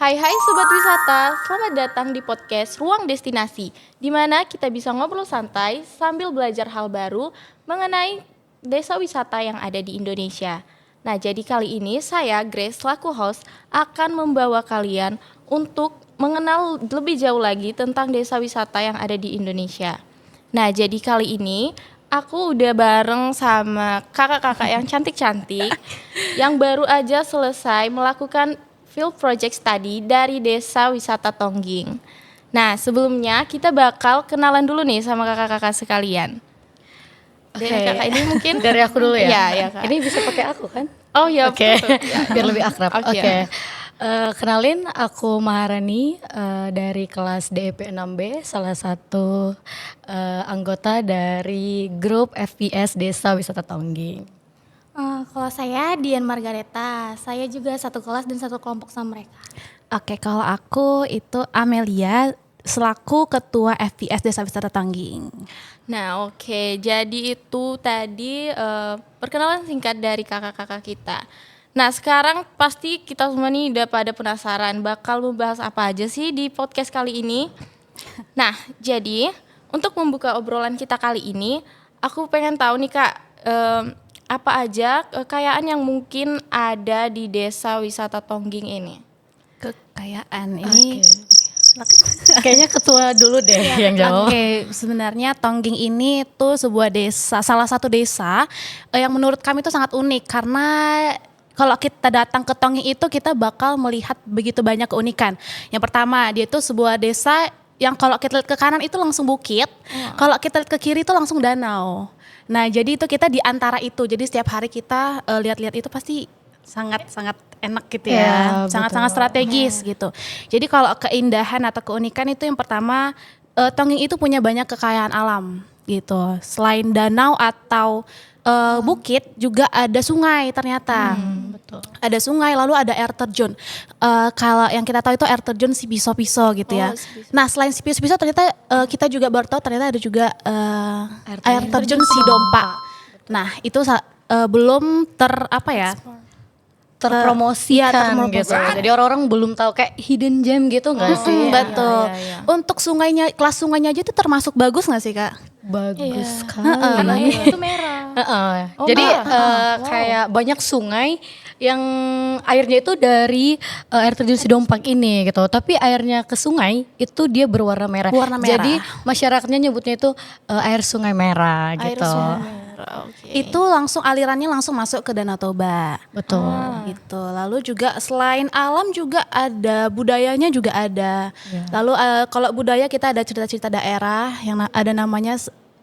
Hai Sobat Wisata, selamat datang di podcast Ruang Destinasi, di mana kita bisa ngobrol santai sambil belajar hal baru mengenai desa wisata yang ada di Indonesia. Nah, jadi kali ini saya, Grace, selaku host, akan membawa kalian untuk mengenal lebih jauh lagi tentang desa wisata yang ada di Indonesia. Nah, jadi kali ini aku udah bareng sama kakak-kakak yang cantik-cantik yang baru aja selesai melakukan field project study dari Desa Wisata Tongging. Nah, sebelumnya kita bakal kenalan dulu nih sama kakak-kakak sekalian. Dari kakak ini mungkin dari aku dulu ya. Iya, Kak. Ini bisa pakai aku kan? Oh iya, Oke. betul. Ya. Biar lebih akrab. Oke. Oke. Kenalin, aku Maharani dari kelas DEP 6B, salah satu anggota dari grup FPS Desa Wisata Tongging. Kalau saya Dian Margareta, saya juga satu kelas dan satu kelompok sama mereka. Oke, kalau aku itu Amelia selaku ketua FPS Desa Wisata Tongging. Nah, oke. Jadi itu tadi perkenalan singkat dari kakak-kakak kita. Nah, sekarang pasti kita semua nih udah pada penasaran bakal membahas apa aja sih di podcast kali ini. Nah, jadi untuk membuka obrolan kita kali ini, aku pengen tahu nih Kak, apa aja kekayaan yang mungkin ada di Desa Wisata Tongging ini? Kekayaan ini. Kayaknya ketua dulu deh yang jawab. Oke, sebenarnya Tongging ini tuh sebuah desa, salah satu desa yang menurut kami itu sangat unik karena kalau kita datang ke Tongging itu kita bakal melihat begitu banyak keunikan. Yang pertama, dia itu sebuah desa yang kalau kita lihat ke kanan itu langsung bukit, kalau kita lihat ke kiri itu langsung danau. Nah, jadi itu kita di antara itu. Jadi setiap hari kita lihat-lihat itu pasti sangat-sangat enak gitu ya. Sangat-sangat strategis gitu. Jadi kalau keindahan atau keunikan itu yang pertama, Tongging itu punya banyak kekayaan alam gitu. Selain danau atau bukit juga ada sungai ternyata. Betul. Ada sungai, lalu ada air terjun. Kalau yang kita tahu itu air terjun si Piso-Piso gitu ya. Nah, selain si Piso-Piso ternyata kita juga baru tahu ternyata ada juga air terjun si Dompa. Nah, itu belum terpromosikan gitu. Jadi orang-orang belum tahu kayak hidden gem gitu nggak sih? Betul. Ya. Untuk sungainya, kelas sungainya aja itu termasuk bagus nggak sih Kak? Bagus sekali. Karena itu merah. Jadi kayak banyak sungai yang airnya itu dari air terjun Sidompak ini gitu. Tapi airnya ke sungai itu dia berwarna merah. Warna merah. Jadi masyarakatnya nyebutnya itu air sungai merah gitu. Air sungai merah. Okay. Itu langsung alirannya langsung masuk ke Danau Toba. Betul. Gitu. Lalu juga selain alam juga ada budayanya juga ada. Lalu kalau budaya kita ada cerita-cerita daerah yang ada namanya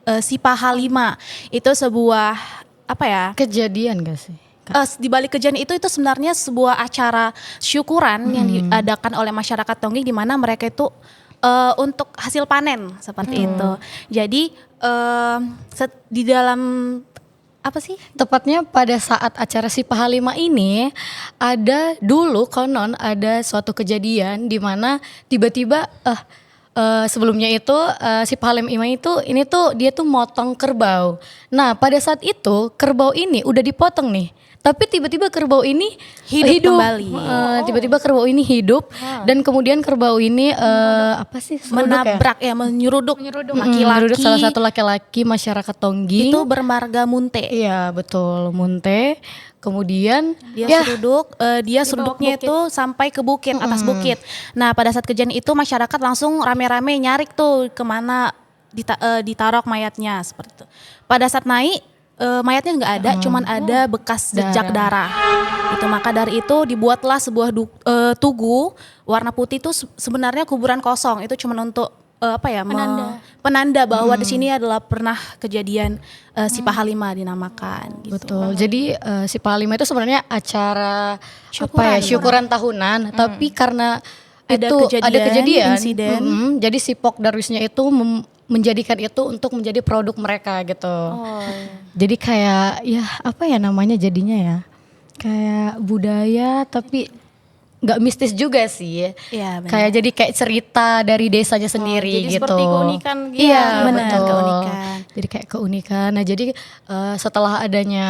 Sipahalima. Itu sebuah Kejadian gak sih? di balik kejadian itu sebenarnya sebuah acara syukuran yang diadakan oleh masyarakat Tongging di mana mereka itu untuk hasil panen seperti itu. Jadi di dalam Tepatnya pada saat acara Sipahalima ini ada suatu kejadian di mana tiba-tiba sebelumnya itu Sipahalima ini tuh dia tuh motong kerbau. Nah, pada saat itu kerbau ini udah dipotong nih. Tapi tiba-tiba kerbau ini hidup kembali. Tiba-tiba kerbau ini hidup dan kemudian kerbau ini menabrak menyeruduk laki-laki, salah satu laki-laki masyarakat Tongging. Itu bermarga Munte. Iya, betul, Munte. Kemudian dia seruduknya itu sampai ke bukit, atas bukit. Nah, pada saat kejadian itu masyarakat langsung rame-rame nyarik tuh kemana ditaruh mayatnya seperti itu. Pada saat naik mayatnya nggak ada, cuman ada bekas jejak darah. Itu maka dari itu dibuatlah sebuah tugu warna putih itu sebenarnya kuburan kosong. Itu cuman untuk penanda bahwa di sini adalah pernah kejadian Sipahalima dinamakan. Gitu. Betul. Jadi Sipahalima itu sebenarnya acara syukuran tahunan, tapi karena ada kejadian insiden. Jadi si Pokdarwisnya itu menjadikan itu untuk menjadi produk mereka gitu. Jadi kayak jadinya ya kayak budaya tapi nggak mistis juga sih. Iya, benar. Kayak jadi kayak cerita dari desanya sendiri jadi gitu. Seperti keunikan gitu. Iya, benar, betul. keunikan. Jadi kayak keunikan. Nah, jadi setelah adanya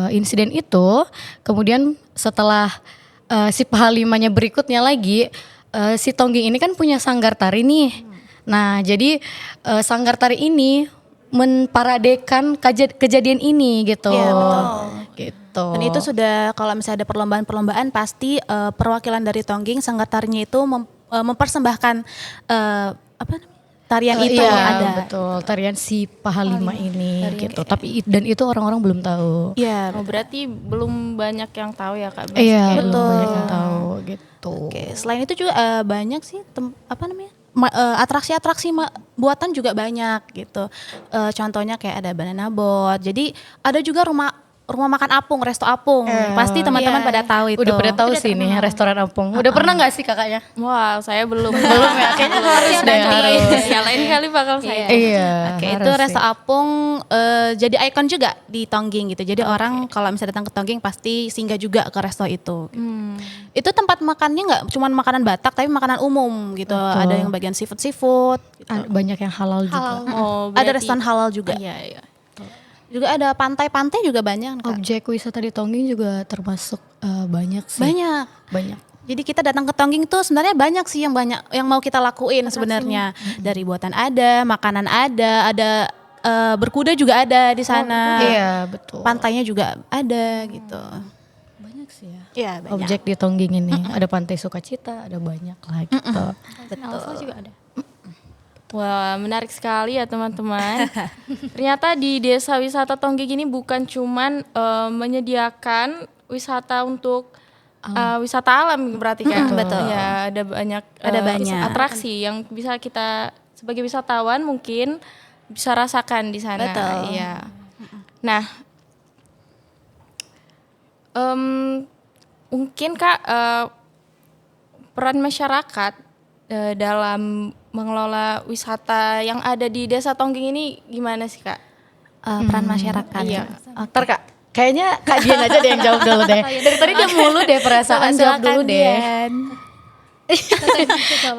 insiden itu, kemudian setelah si Pahalimanya berikutnya lagi, si Tongging ini kan punya sanggar tari nih. Nah jadi sanggar tari ini memparadekan kejadian ini gitu. Iya, betul. Gitu. Dan itu sudah kalau misalnya ada perlombaan-perlombaan pasti perwakilan dari Tongging sanggar tarinya itu mempersembahkan apa namanya? Tarian itu iya, ada. betul, tarian si Pahalima ini gitu. Tapi dan itu orang-orang belum tahu. Iya, Oh, berarti belum banyak yang tahu ya Kak. Iya, Basically. belum banyak yang tahu gitu. Oke, selain itu juga banyak sih apa namanya? Atraksi-atraksi buatan juga banyak gitu. Contohnya kayak ada banana boat. Jadi ada juga rumah makan apung, resto apung. Pasti teman-teman pada tahu itu. Udah pada tahu sih nih restoran Apung. Udah pernah nggak sih kakaknya? Wah, saya belum. Belum ya, kayaknya harus deh, harus. Ya lain kali bakal saya. Iya. Oke, harus itu sih. resto apung jadi ikon juga di Tongging gitu. Jadi orang kalau misalnya datang ke Tongging pasti singgah juga ke resto itu. Itu tempat makannya nggak cuma makanan Batak tapi makanan umum gitu. Betul. Ada yang bagian seafood. Gitu. Banyak yang halal juga. Oh, Ada berarti- restoran halal juga. Iya, iya. Juga ada pantai-pantai juga banyak. Kak. Objek wisata di Tongging juga termasuk banyak sih. Banyak. Jadi kita datang ke Tongging tuh sebenarnya banyak sih yang mau kita lakuin sebenarnya. Dari buatan ada, makanan ada berkuda juga ada di sana. Iya, betul. Pantainya juga ada gitu. Banyak sih ya. Iya, banyak. Objek di Tongging ini. Ada Pantai Sukacita, ada banyak lah gitu. Alfa juga ada. Wah, menarik sekali ya teman-teman. Ternyata di Desa Wisata Tongging ini bukan cuman menyediakan wisata untuk wisata alam berarti kan. Betul. Ya, ada banyak banyak. atraksi yang bisa kita sebagai wisatawan mungkin bisa rasakan di sana. Betul. Iya. Nah, mungkin Kak peran masyarakat dalam mengelola wisata yang ada di Desa Tongging ini gimana sih Kak? Peran masyarakat. Iya. Ntar Kak, kayaknya Kak Dian aja deh yang jawab dulu deh. Dari tadi dia mulu deh perasaan, jawab dulu deh.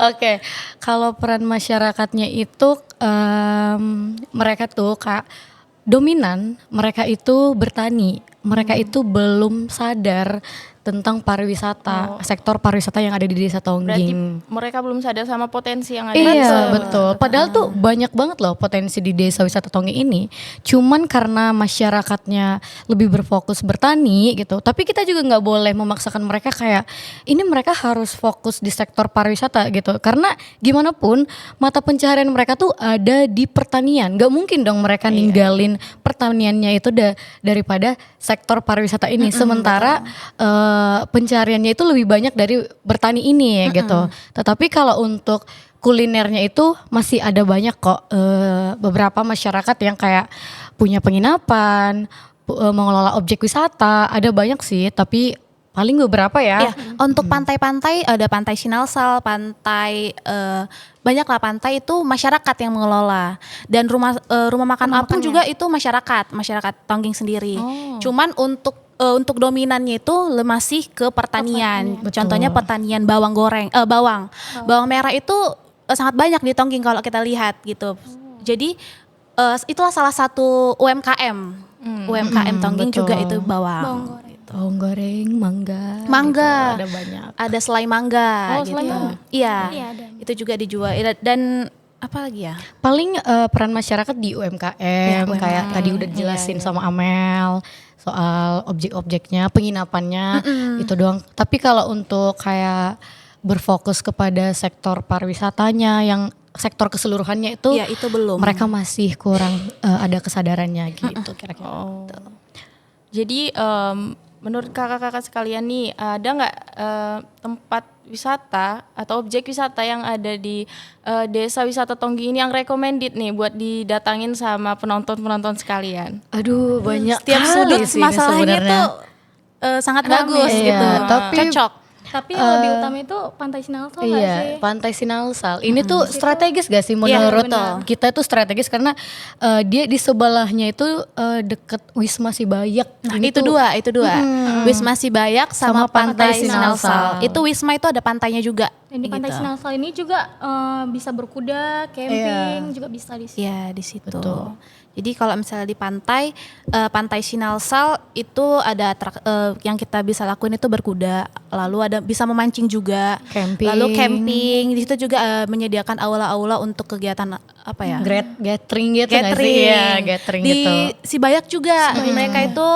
Oke, kalau peran masyarakatnya itu mereka tuh Kak dominan, mereka itu bertani, mereka itu belum sadar tentang pariwisata, sektor pariwisata yang ada di Desa Berarti Tongging. mereka belum sadar sama potensi yang ada. Iya betul. Padahal tuh banyak banget loh potensi di Desa Wisata Tongging ini. Cuman karena masyarakatnya lebih berfokus bertani gitu. Tapi kita juga nggak boleh memaksakan mereka kayak ini mereka harus fokus di sektor pariwisata gitu. Karena gimana pun mata pencaharian mereka tuh ada di pertanian. Gak mungkin dong mereka ninggalin pertaniannya itu daripada sektor pariwisata ini. Sementara pencariannya itu lebih banyak dari bertani ini gitu. Tetapi kalau untuk kulinernya itu masih ada banyak kok beberapa masyarakat yang kayak punya penginapan, mengelola objek wisata, ada banyak sih tapi paling beberapa ya. Ya, untuk pantai-pantai ada pantai Sinalsal, pantai banyak lah pantai itu masyarakat yang mengelola dan rumah makan apung juga itu masyarakat Tongging sendiri. Cuman untuk dominannya itu masih ke pertanian. Contohnya pertanian bawang goreng, bawang merah itu sangat banyak di Tongging kalau kita lihat gitu. Jadi itulah salah satu UMKM Tongging betul. juga itu bawang. Bawang goreng, mangga. Mangga. Gitu, ada banyak. Ada selai mangga Oh, gitu. selai mangga. Iya. Iya, ada. Itu juga dijual dan apa lagi ya? Paling peran masyarakat di UMKM, UMKM. kayak tadi udah dijelasin sama Amel soal objek-objeknya, penginapannya itu doang. Tapi kalau untuk kayak berfokus kepada sektor pariwisatanya yang sektor keseluruhannya itu, Iya, itu belum. mereka masih kurang ada kesadarannya gitu kira-kira. Jadi menurut kakak-kakak sekalian nih ada nggak tempat wisata atau objek wisata yang ada di Desa Wisata Tongging ini yang recommended nih buat didatangin sama penonton-penonton sekalian? Aduh banyak Setiap kali sudut sih ini masalahnya sebenarnya. tuh sangat bagus Iya, gitu. tapi- Cocok. Tapi yang lebih utama itu Pantai Sinalsal nggak Iya, sih? Pantai Sinalsal. Ini tuh strategis gak sih Iya, menurut betul. kita itu strategis karena dia di sebelahnya itu deket Wisma Sibayak. Nah, Ini itu tuh- dua. Wisma Sibayak sama Sama Pantai Pantai Sinalsal. Sinalsal. Itu Wisma itu ada pantainya juga. Dan di Pantai gitu. Sinalsal ini juga bisa berkuda, camping juga bisa di sini. Iya di situ. Betul. Jadi kalau misalnya di pantai, Pantai Sinalsal itu ada yang kita bisa lakuin itu berkuda, lalu ada bisa memancing juga, Camping. lalu camping. Di situ juga menyediakan aula-aula untuk kegiatan apa ya? Gathering gitu nggak sih? Iya, gathering Di gitu. Sibayak juga mereka itu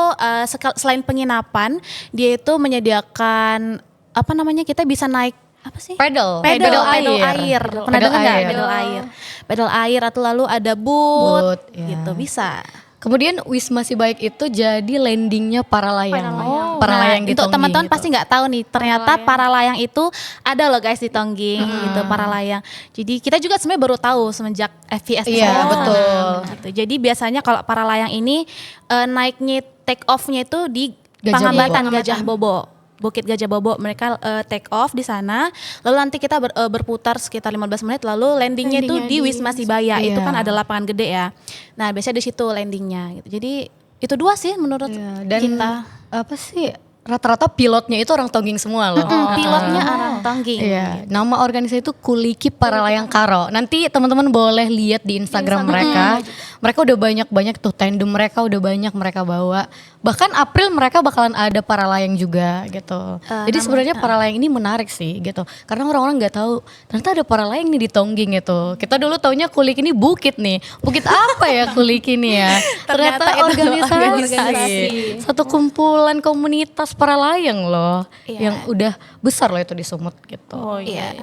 selain penginapan, dia itu menyediakan apa namanya, kita bisa naik apa sih? Pedal Air. Pernah Pedal dengar nggak? air. Pedal air atau lalu ada boot, Boot, ya. gitu bisa. Kemudian Wisma Sibaik itu jadi landingnya para layang. Para layang di untuk Tongging teman-teman gitu. pasti nggak tahu nih, ternyata para layang itu ada loh guys di Tongging gitu, para layang. Jadi kita juga sebenarnya baru tahu semenjak FVS Iya, kesana, betul. gitu. Jadi biasanya kalau para layang ini naiknya take off-nya itu di Gajah Pangambatan Gajah Bobo. Bukit Gajah Bobo, mereka take off di sana, lalu nanti kita berputar sekitar 15 menit, lalu landingnya itu di Wisma Sibaya, itu Iya. kan ada lapangan gede ya. Nah biasanya di situ landingnya, gitu. Jadi itu dua sih menurut Iya, dan kita. apa sih? Rata-rata pilotnya itu orang Tongging semua loh. Pilotnya orang Tongging. Iya, nama organisasi itu Kuliki Para Layang Karo. Nanti teman-teman boleh lihat di Instagram mereka. Mereka udah banyak tuh tandem, mereka udah banyak mereka bawa. Bahkan April mereka bakalan ada para layang juga gitu. Jadi sebenarnya para layang ini menarik sih gitu. Karena orang-orang nggak tahu ternyata ada para layang nih di Tongging gitu. Kita dulu taunya Kuliki ini bukit nih. Bukit apa ya Kuliki ini ya? Ternyata itu organisasi. Satu kumpulan komunitas para layang loh. Yang udah besar loh itu di Sumut gitu. Oh iya.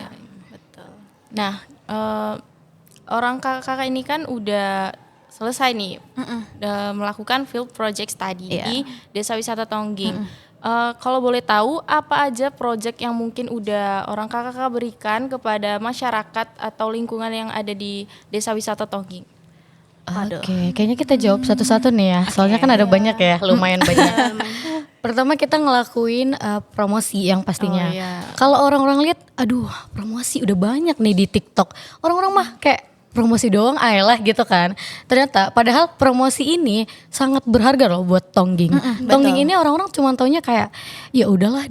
Betul. Nah, orang kakak-kakak ini kan udah selesai nih udah melakukan field project study di Desa Wisata Tongging. Kalau boleh tahu apa aja project yang mungkin udah orang kakak-kakak berikan kepada masyarakat atau lingkungan yang ada di Desa Wisata Tongging? Oke, kayaknya kita jawab satu-satu nih ya. Soalnya kan ada banyak ya, lumayan banyak. Pertama kita ngelakuin promosi yang pastinya. Oh, iya. Kalau orang-orang lihat, aduh promosi udah banyak nih di TikTok. Orang-orang mah kayak promosi doang ayolah gitu kan. Ternyata padahal promosi ini sangat berharga loh buat Tongging. Tongging ini orang-orang cuma taunya kayak ya udahlah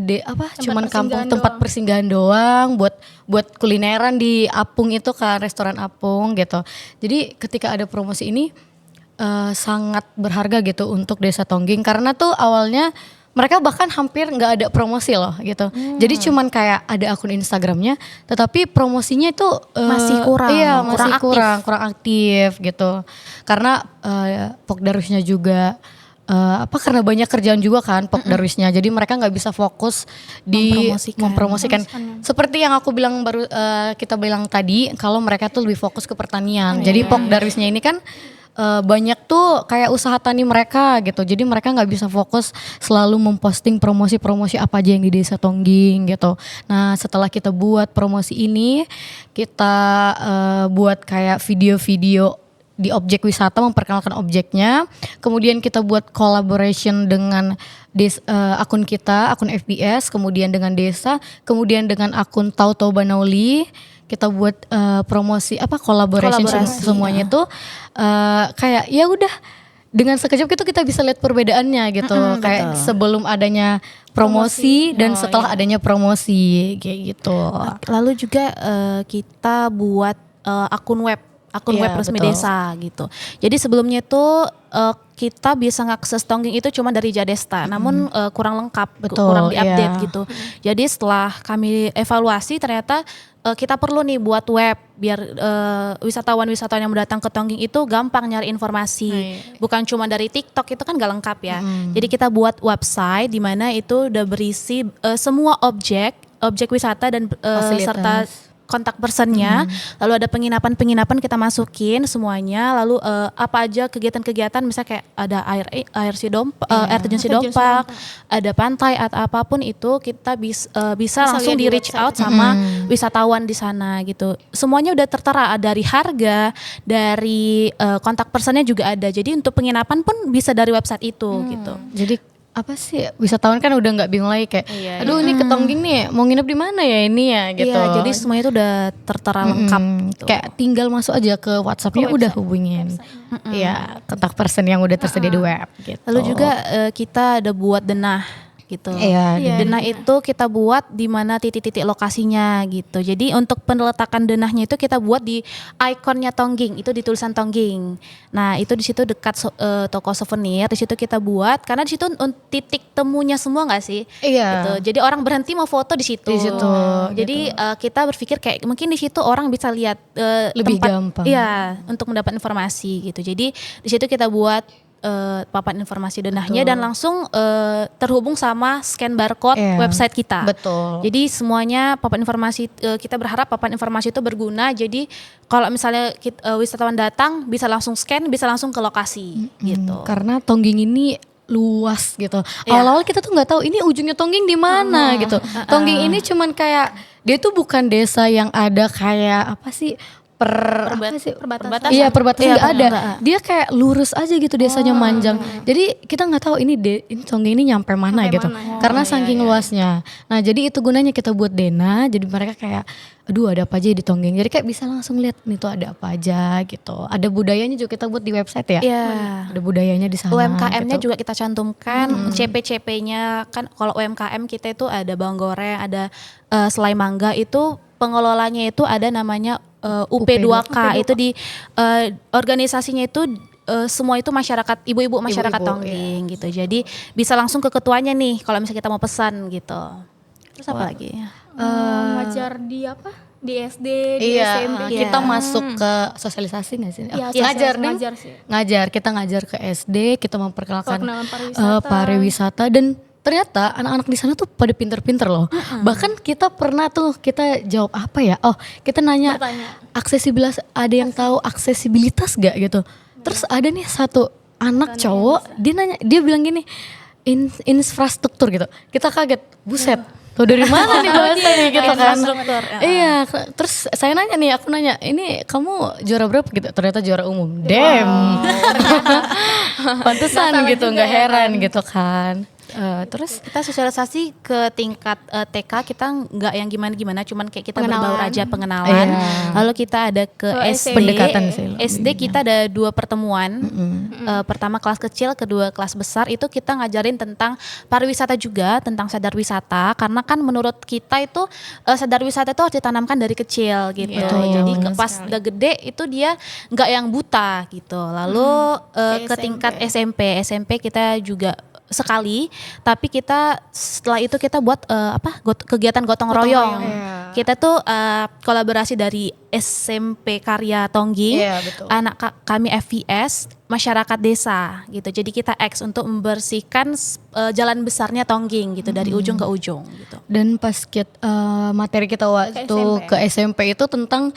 cuman kampung tempat persinggahan doang buat kulineran di Apung itu kan, restoran Apung gitu. Jadi ketika ada promosi ini sangat berharga gitu untuk Desa Tongging karena tuh awalnya mereka bahkan hampir nggak ada promosi loh gitu. Jadi cuman kayak ada akun Instagramnya, tetapi promosinya itu Masih kurang, iya, kurang masih kurang aktif gitu. Karena Pokdarwisnya juga karena banyak kerjaan juga kan Pokdarwisnya. Jadi mereka nggak bisa fokus di mempromosikan. Seperti yang aku bilang kita bilang tadi, kalau mereka tuh lebih fokus ke pertanian. Jadi Pokdarwisnya ini kan banyak tuh kayak usaha tani mereka gitu. Jadi mereka nggak bisa fokus selalu memposting promosi-promosi apa aja yang di Desa Tongging gitu. Nah setelah kita buat promosi ini, kita buat kayak video-video di objek wisata, memperkenalkan objeknya. Kemudian kita buat collaboration dengan akun kita, akun FBS, kemudian dengan desa, kemudian dengan akun Tau Banauli. Kita buat promosi kolaborasi semuanya tuh kayak ya udah dengan sekejap itu kita bisa lihat perbedaannya gitu. Kayak sebelum adanya promosi dan setelah adanya promosi kayak gitu. Lalu juga kita buat akun web resmi betul. desa gitu. Jadi sebelumnya itu kita bisa ngakses Tongging itu cuma dari Jadesta, namun kurang lengkap, kurang diupdate gitu. Jadi setelah kami evaluasi ternyata kita perlu nih buat web biar wisatawan-wisatawan yang datang ke Tongging itu gampang nyari informasi. Bukan cuma dari TikTok, itu kan gak lengkap ya. Jadi kita buat website di mana itu udah berisi semua objek wisata dan serta kontak personnya, lalu ada penginapan kita masukin semuanya, lalu apa aja kegiatan-kegiatan, misalnya kayak ada air terjun Sidompak, ada pantai atau apapun itu kita bisa langsung di reach out sama wisatawan di sana gitu. Semuanya udah tertera dari harga, dari kontak personnya juga ada. Jadi untuk penginapan pun bisa dari website itu gitu. Jadi wisatawan kan udah nggak bingung lagi kayak aduh ini ke Tongging nih mau nginep di mana ya ini ya gitu. Iya, jadi semuanya itu udah tertera lengkap gitu. Kayak tinggal masuk aja ke WhatsApp-nya udah hubungin. Iya, kontak person yang udah tersedia di web gitu. Lalu juga kita ada buat denah gitu. Iya, Denah itu kita buat di mana titik-titik lokasinya gitu. Jadi untuk peneletakan denahnya itu kita buat di ikonnya Tongging, itu di tulisan Tongging. Nah, itu di situ dekat toko souvenir, di situ kita buat karena di situ titik temunya semua nggak sih? Iya. Gitu. Jadi orang berhenti mau foto di situ. Di situ, Jadi kita berpikir kayak mungkin di situ orang bisa lihat Lebih tempat, gampang. iya, untuk mendapat informasi gitu. Jadi di situ kita buat papan informasi denahnya dan langsung terhubung sama scan barcode Iya. website kita. Betul. Jadi semuanya papan informasi kita berharap papan informasi itu berguna. Jadi kalau misalnya wisatawan datang bisa langsung scan, bisa langsung ke lokasi gitu. Karena Tongging ini luas gitu. Iya. Awal-awal kita tuh nggak tahu ini ujungnya Tongging di mana gitu. Tongging ini cuman kayak dia tuh bukan desa yang ada kayak apa sih Perbatasan. Iya perbatasan Iya, nggak ada. enggak. Dia kayak lurus aja gitu desanya manjang. Jadi kita nggak tahu ini Tongging ini nyampe mana gitu. Karena saking luasnya. Nah jadi itu gunanya kita buat Dena. Jadi mereka kayak, aduh ada apa aja di Tongging. Jadi kayak bisa langsung lihat nih tuh ada apa aja gitu. Ada budayanya juga kita buat di website ya. Iya. Ada budayanya di sana. UMKM-nya gitu. juga kita cantumkan, CP-CP-nya kan kalau UMKM kita itu ada bawang goreng, ada selai mangga itu pengelolanya itu ada namanya UP2K itu di organisasinya itu semua itu masyarakat ibu-ibu masyarakat Ibu-ibu, Tongging gitu. Jadi bisa langsung ke ketuanya nih kalau misalnya kita mau pesan gitu. Terus apa lagi? Ngajar di apa? Di SD, di Iya, SMP. kita masuk ke sosialisasi nggak sih? Iya, ngajar deh. ngajar sih. Ngajar, kita ngajar ke SD, kita memperkenalkan Perkenalan pariwisata. pariwisata dan ternyata anak-anak di sana tuh pada pinter-pinter loh. Bahkan kita pernah tuh kita jawab apa ya? Oh, kita nanya aksesibilitas, ada yang tahu aksesibilitas gak gitu. Terus ada nih satu anak cowok, dia nanya, dia bilang gini, infrastruktur gitu. Kita kaget, buset. Tuh dari mana nih bahasa nih gitu kan. Iya, terus saya nanya nih, aku nanya, ini kamu juara berapa gitu? Ternyata juara umum. Damn. Pantesan gitu, nggak heran gitu kan. Terus Kita sosialisasi ke tingkat TK kita nggak yang gimana-gimana, cuman kayak kita berbaur aja pengenalan. Iya. Lalu kita ada ke SD. Pendekatan sih lebih. SD kita ada 2 pertemuan. Pertama kelas kecil, kedua kelas besar itu kita ngajarin tentang pariwisata juga, tentang sadar wisata. Karena kan menurut kita itu sadar wisata itu harus ditanamkan dari kecil gitu. Jadi pas udah gede itu dia nggak yang buta gitu. Lalu ke tingkat SMP kita juga sekali, tapi kita setelah itu kita buat kegiatan gotong royong. Kita tuh kolaborasi dari SMP Karya Tongging, Iya, betul. anak kami FVS, masyarakat desa gitu. Jadi kita untuk membersihkan jalan besarnya Tongging gitu dari ujung ke ujung gitu. dan pas materi kita waktu ke SMP itu tentang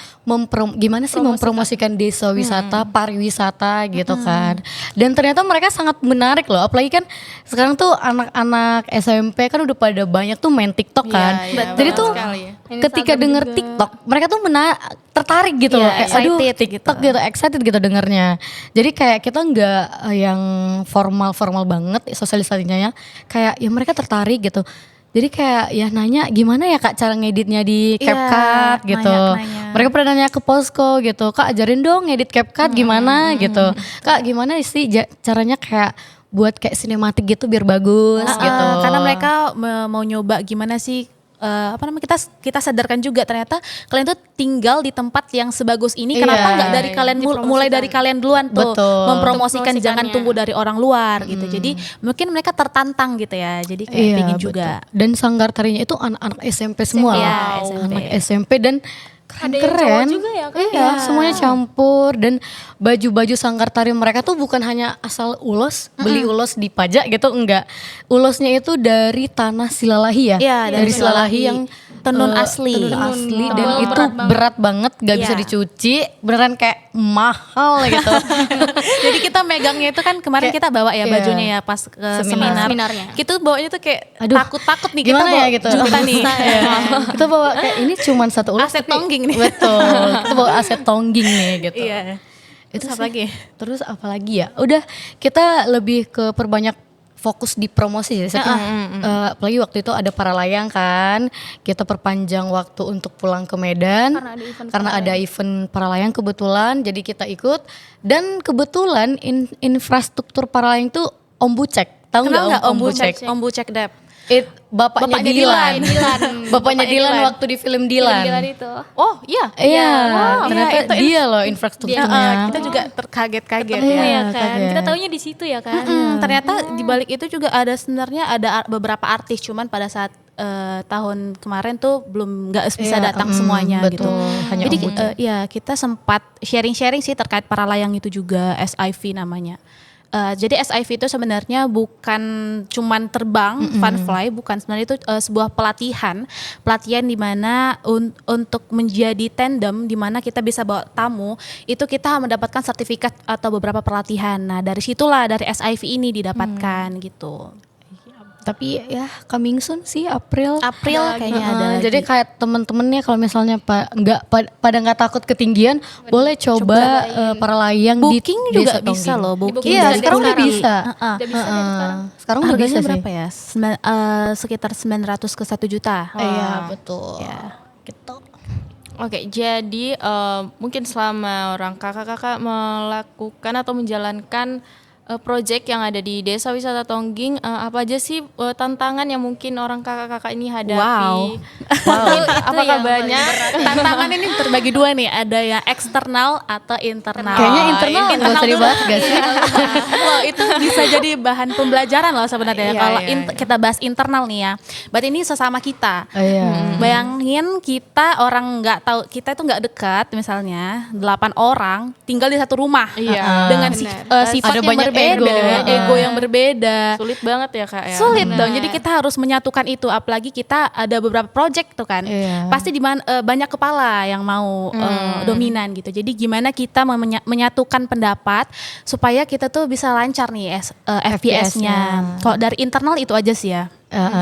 gimana sih mempromosikan desa wisata, pariwisata gitu kan. Dan ternyata mereka sangat menarik loh. Apalagi kan sekarang tuh anak-anak SMP kan udah pada banyak tuh main TikTok kan. Jadi tuh ketika denger TikTok, mereka tuh tertarik gitu loh. Kayak aduh TikTok gitu, excited gitu dengernya. Jadi kayak kita nggak yang formal banget sosialisasinya ya. Kayak ya mereka tertarik gitu. Jadi kayak ya nanya gimana ya Kak cara ngeditnya di CapCut gitu. nanya. Mereka pernah nanya ke Posko gitu. Kak ajarin dong ngedit CapCut gimana gitu. Kak gimana sih caranya kayak buat kayak sinematik gitu biar bagus gitu. Karena mereka mau nyoba gimana sih kita sadarkan juga ternyata kalian tuh tinggal di tempat yang sebagus ini, kenapa nggak dari kalian mulai dari kalian duluan tuh Betul. mempromosikan, jangan tunggu dari orang luar gitu. Jadi mungkin mereka tertantang gitu ya. Jadi kayak pengen juga. betul. Dan sanggar tarinya itu anak-anak SMP semua. Iya, loh. SMP. Anak SMP dan Ada yang keren. cowok juga ya, Kak? Iya, semuanya campur dan baju-baju sanggar tari mereka tuh bukan hanya asal ulos, beli ulos di pajak gitu, enggak. Ulosnya itu dari tanah Silalahi ya. Iya, dari Silalahi yang tenun asli. tenun asli dan Tebal, itu berat banget, gak bisa Iya. dicuci, beneran kayak mahal gitu. Jadi kita megangnya itu kan kemarin kita bawa ya Iya. bajunya ya pas ke seminar. Seminarnya. Kita bawanya tuh kayak Aduh, takut-takut nih kita gimana bawa ya gitu. juta nih. Iya. Kita bawa kayak ini cuman satu ulos. Aset tapi- Tongging nih. Betul. Kita bawa aset Tongging nih gitu. Iya. Itu Terus apa lagi? Terus apa lagi ya? Udah kita lebih ke perbanyak fokus di promosi ya. Apalagi waktu itu ada para layang kan. Kita perpanjang waktu untuk pulang ke Medan. Karena ada event para layang kebetulan. Jadi kita ikut. Dan kebetulan infrastruktur para layang itu Om Bucek. Tahu Kenal nggak nggak Om Bucek? Om Bucek Dep? Bapaknya Bapaknya Dilan. Dilan. Bapaknya Dilan waktu di film Dilan. Dilan itu. Oh iya. Iya, Wow, ternyata iya, itu dia loh infrastrukturnya. Kita juga terkaget-kaget Ketemu ya. ya kan. kaget. Kita taunya di situ ya kan. Ternyata di balik itu juga ada sebenarnya ada beberapa artis, cuman pada saat tahun kemarin tuh belum nggak bisa Iya, datang semuanya betul. gitu. Hanya Jadi Om Bucu. ya kita sempat sharing-sharing sih terkait para layang itu juga, SIV namanya. Jadi SIV itu sebenarnya bukan cuman terbang, fun fly, bukan, sebenarnya itu sebuah pelatihan di mana untuk menjadi tandem, di mana kita bisa bawa tamu, itu kita mendapatkan sertifikat atau beberapa pelatihan. Nah dari situlah, dari SIV ini didapatkan gitu. Tapi ya coming soon sih April. Kayaknya ada lagi. Jadi kayak temen-temennya kalau misalnya pada nggak takut ketinggian, boleh coba para layang di Booking juga Desa bisa Tongging. loh, booking. Iya, dari sekarang udah sekarang. bisa. Udah bisa dari sekarang. Sekarang udah bisa Harganya sih. berapa ya? Sekitar 900 ke 1 juta. Iya, betul. Ya. Gitu. Oke, jadi mungkin selama orang kakak-kakak melakukan atau menjalankan project yang ada di Desa Wisata Tongging, apa aja sih tantangan yang mungkin orang kakak-kakak ini hadapi? Wow. Apakah yang banyak? Tantangan ini terbagi dua nih, ada yang eksternal atau internal. Kayaknya internal nggak usah dibahas gak sih? Loh, itu bisa jadi bahan pembelajaran loh sebenarnya. Iya, Kalau iya, kita bahas internal nih ya, berarti ini sesama kita. Iya. Bayangin kita orang nggak tahu, kita itu nggak dekat, misalnya 8 orang tinggal di satu rumah. Iya, Dengan sifat Ada yang banyak berbeda, ego. ego yang berbeda. Sulit banget ya kak ya. Sulit dong. Jadi kita harus menyatukan itu, apalagi kita ada beberapa project tuh kan. Iya. Pasti banyak kepala yang mau dominan gitu. Jadi gimana kita menyatukan pendapat supaya kita tuh bisa lancar nih FPS-nya. Kalau dari internal itu aja sih ya.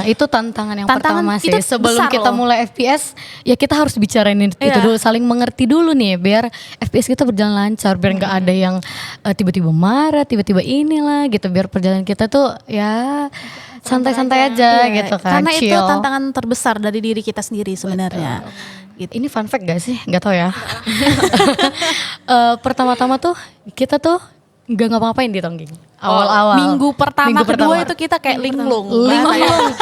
Itu tantangan yang Tantangan pertama sih. itu Sebelum besar kita loh. mulai FPS, ya kita harus bicarain itu Iya. dulu, saling mengerti dulu nih, biar FPS kita berjalan lancar, biar nggak ada yang tiba-tiba marah, tiba-tiba inilah gitu, biar perjalanan kita tuh ya santai-santai aja gitu kan. Karena itu chill. tantangan terbesar dari diri kita sendiri sebenarnya. Gitu. Ini fun fact gak sih? Gak tau ya. Pertama-tama tuh kita tuh nggak ngapa-ngapain di Tongging. Awal-awal. Minggu pertama, kedua pertama. itu kita kayak linglung. Linglung.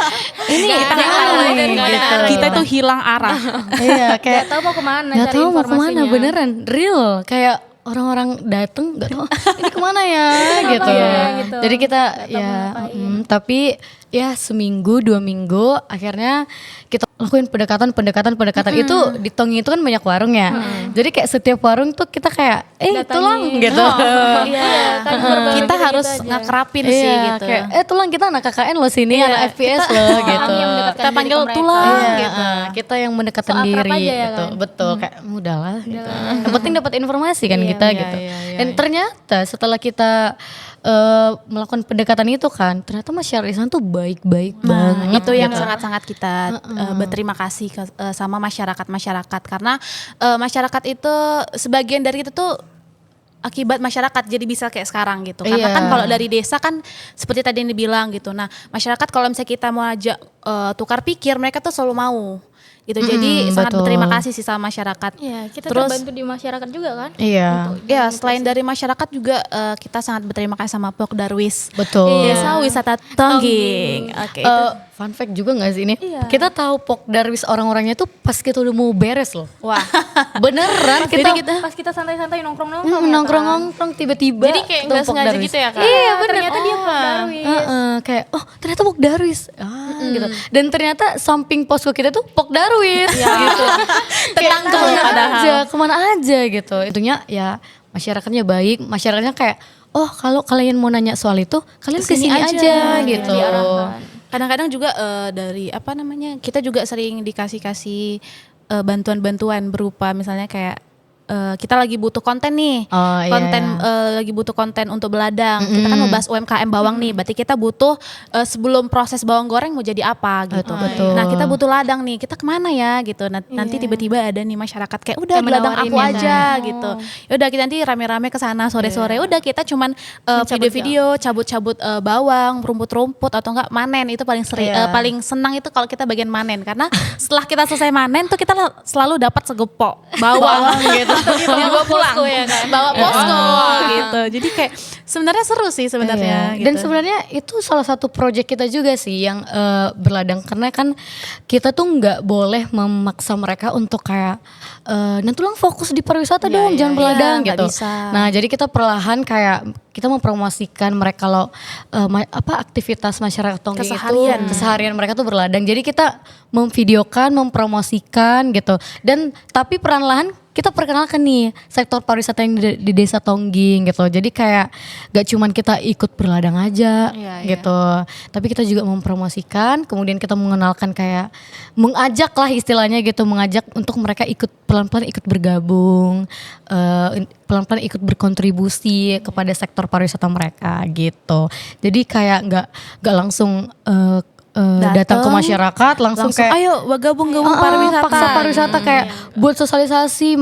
Ini Kita nggak nggak tahu, gitu. kita tuh hilang arah. Iya, kayak Gak tahu mau kemana nggak cari tahu mau kemana, informasinya. beneran real kayak orang-orang dateng nggak tahu ini kemana ya gitu. gitu. Jadi kita ya tapi ya seminggu 2 minggu akhirnya kita lakuin pendekatan itu di Tongging itu kan banyak warung ya. Jadi kayak setiap warung tuh kita kayak tulang gitu. Iya, kan Kita harus ngakrapin sih Iya, gitu. kayak tulang kita anak KKN loh sini, anak FPS loh gitu. yang mendekatkan Kita panggil diri ke mereka. tulang Iya, gitu. kita yang mendekatkan So akrab diri aja ya gitu. kan? Betul, kayak udahlah gitu. Yang penting dapat informasi kan kita gitu. Dan ternyata setelah kita melakukan pendekatan itu kan, ternyata masyarakat di sana tuh baik-baik banget. Itu yang gitu. sangat-sangat kita berterima kasih sama masyarakat karena masyarakat itu sebagian dari itu tuh akibat masyarakat jadi bisa kayak sekarang gitu. Karena Iya. kan kalau dari desa kan seperti tadi yang dibilang gitu. Nah, masyarakat kalau misalnya kita mau ajak tukar pikir, mereka tuh selalu mau gitu. Jadi sangat betul. berterima kasih sih sama masyarakat. Iya, kita Terus- terbantu di masyarakat juga kan. Iya, Ya, selain dari masyarakat juga kita sangat berterima kasih sama Pok Darwis. betul. Desa Wisata Tongging. Oke, itu Fun fact juga gak sih ini? Iya. Kita tahu Pok Darwis orang-orangnya tuh pas kita udah mau beres loh. wah. Beneran kita, Pas kita santai-santai nongkrong-nongkrong nongkrong-nongkrong tiba-ba Jadi kayak ketemu nggak Pok sengaja Darwis. gitu ya kak? Iya bener. ternyata dia Pak Darwis. Kayak ternyata Pok Darwis gitu. Dan ternyata samping posko kita tuh Pok Darwis gitu. Tetangga Kayak padahal. kemana aja gitu. Itunya ya masyarakatnya baik, masyarakatnya kayak kalau kalian mau nanya soal itu kalian kesini aja gitu. Kadang-kadang juga dari apa namanya, kita juga sering dikasih bantuan-bantuan berupa misalnya kayak kita lagi butuh konten nih, Oh, iya. konten lagi butuh konten untuk beladang. Kita kan mau bahas UMKM bawang nih, berarti kita butuh sebelum proses bawang goreng mau jadi apa gitu. Betul. Nah kita butuh ladang nih, kita kemana ya gitu. Nanti tiba-tiba ada nih masyarakat kayak udah Kayak di ladang menawarin aku ya, aja gitu. Ya udah kita nanti rame-rame ke sana sore-sore. Udah kita cuman video-video cabut-cabut bawang, rumput-rumput atau enggak manen, itu paling sering paling senang itu kalau kita bagian manen, karena setelah kita selesai manen tuh kita selalu dapat segepok bawang gitu. Yang bawa pulang, ya kan? bawa posko gitu. Jadi kayak sebenarnya seru sih sebenarnya. Iya. Dan gitu. sebenarnya itu salah satu project kita juga sih yang berladang, karena kan kita tuh nggak boleh memaksa mereka untuk kayak Nantulang fokus di pariwisata dong, jangan berladang Iya, nggak gitu. bisa. Nah jadi kita perlahan kayak kita mempromosikan mereka kalau aktivitas masyarakat Tongging Keseharian. itu keseharian mereka tuh berladang. Jadi kita memvideokan, mempromosikan gitu. Dan tapi perlahan-lahan kita perkenalkan nih sektor pariwisata yang di desa Tongging gitu. Jadi kayak gak cuman kita ikut berladang aja gitu. Tapi kita juga mempromosikan, kemudian kita mengenalkan kayak mengajak lah istilahnya gitu, mengajak untuk mereka ikut pelan-pelan ikut bergabung, pelan-pelan ikut berkontribusi kepada sektor pariwisata mereka gitu. Jadi kayak nggak langsung datang ke masyarakat langsung kayak ayo gabung pariwisata. paksa pariwisata kayak buat sosialisasi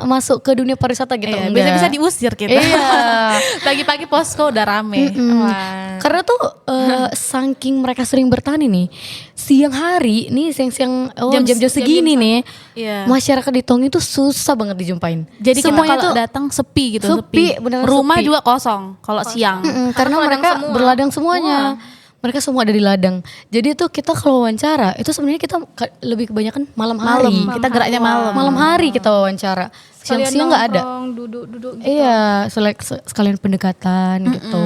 masuk ke dunia pariwisata gitu. Iya, Enggak. bisa diusir kita. Iya. Pagi-pagi posko udah rame. Wah. Karena tuh saking mereka sering bertani nih, siang hari nih siang-siang jam-jam segini nih, Iya. masyarakat di Tongging tuh susah banget dijumpain. Jadi kita semuanya kalau tuh datang sepi gitu, sepi, beneran Rumah sepi. juga kosong kalau siang. karena mereka berladang semuanya. Mereka semua ada di ladang. Jadi tuh kita kalau wawancara itu sebenarnya kita lebih kebanyakan malam hari. Kita geraknya malam. Malam hari kita wawancara. Siang-siang nggak ada. Duduk-duduk. Iya, sekalian pendekatan gitu.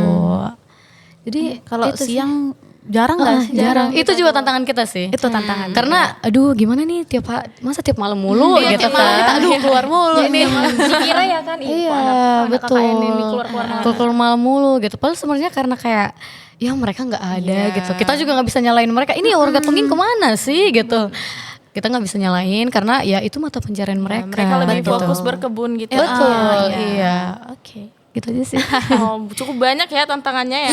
Jadi Kalau itu sih. siang jarang nggak sih? jarang. Itu juga tantangan kita sih. Itu tantangan. Karena aduh gimana nih masa tiap malam mulu gitu kan. Aduh keluar mulu ini. Dikira ya kan Iya, anak betul. KKN ini keluar-keluar Malam mulu gitu. Padahal sebenarnya karena kayak ya mereka nggak ada gitu. Kita juga nggak bisa nyalain mereka. Ini warga Tongging kemana sih gitu. Kita nggak bisa nyalain karena ya itu mata pencarian mereka. Mereka lebih gitu. fokus berkebun gitu. Betul, iya. Oke, gitu aja sih. Oh, cukup banyak ya tantangannya ya.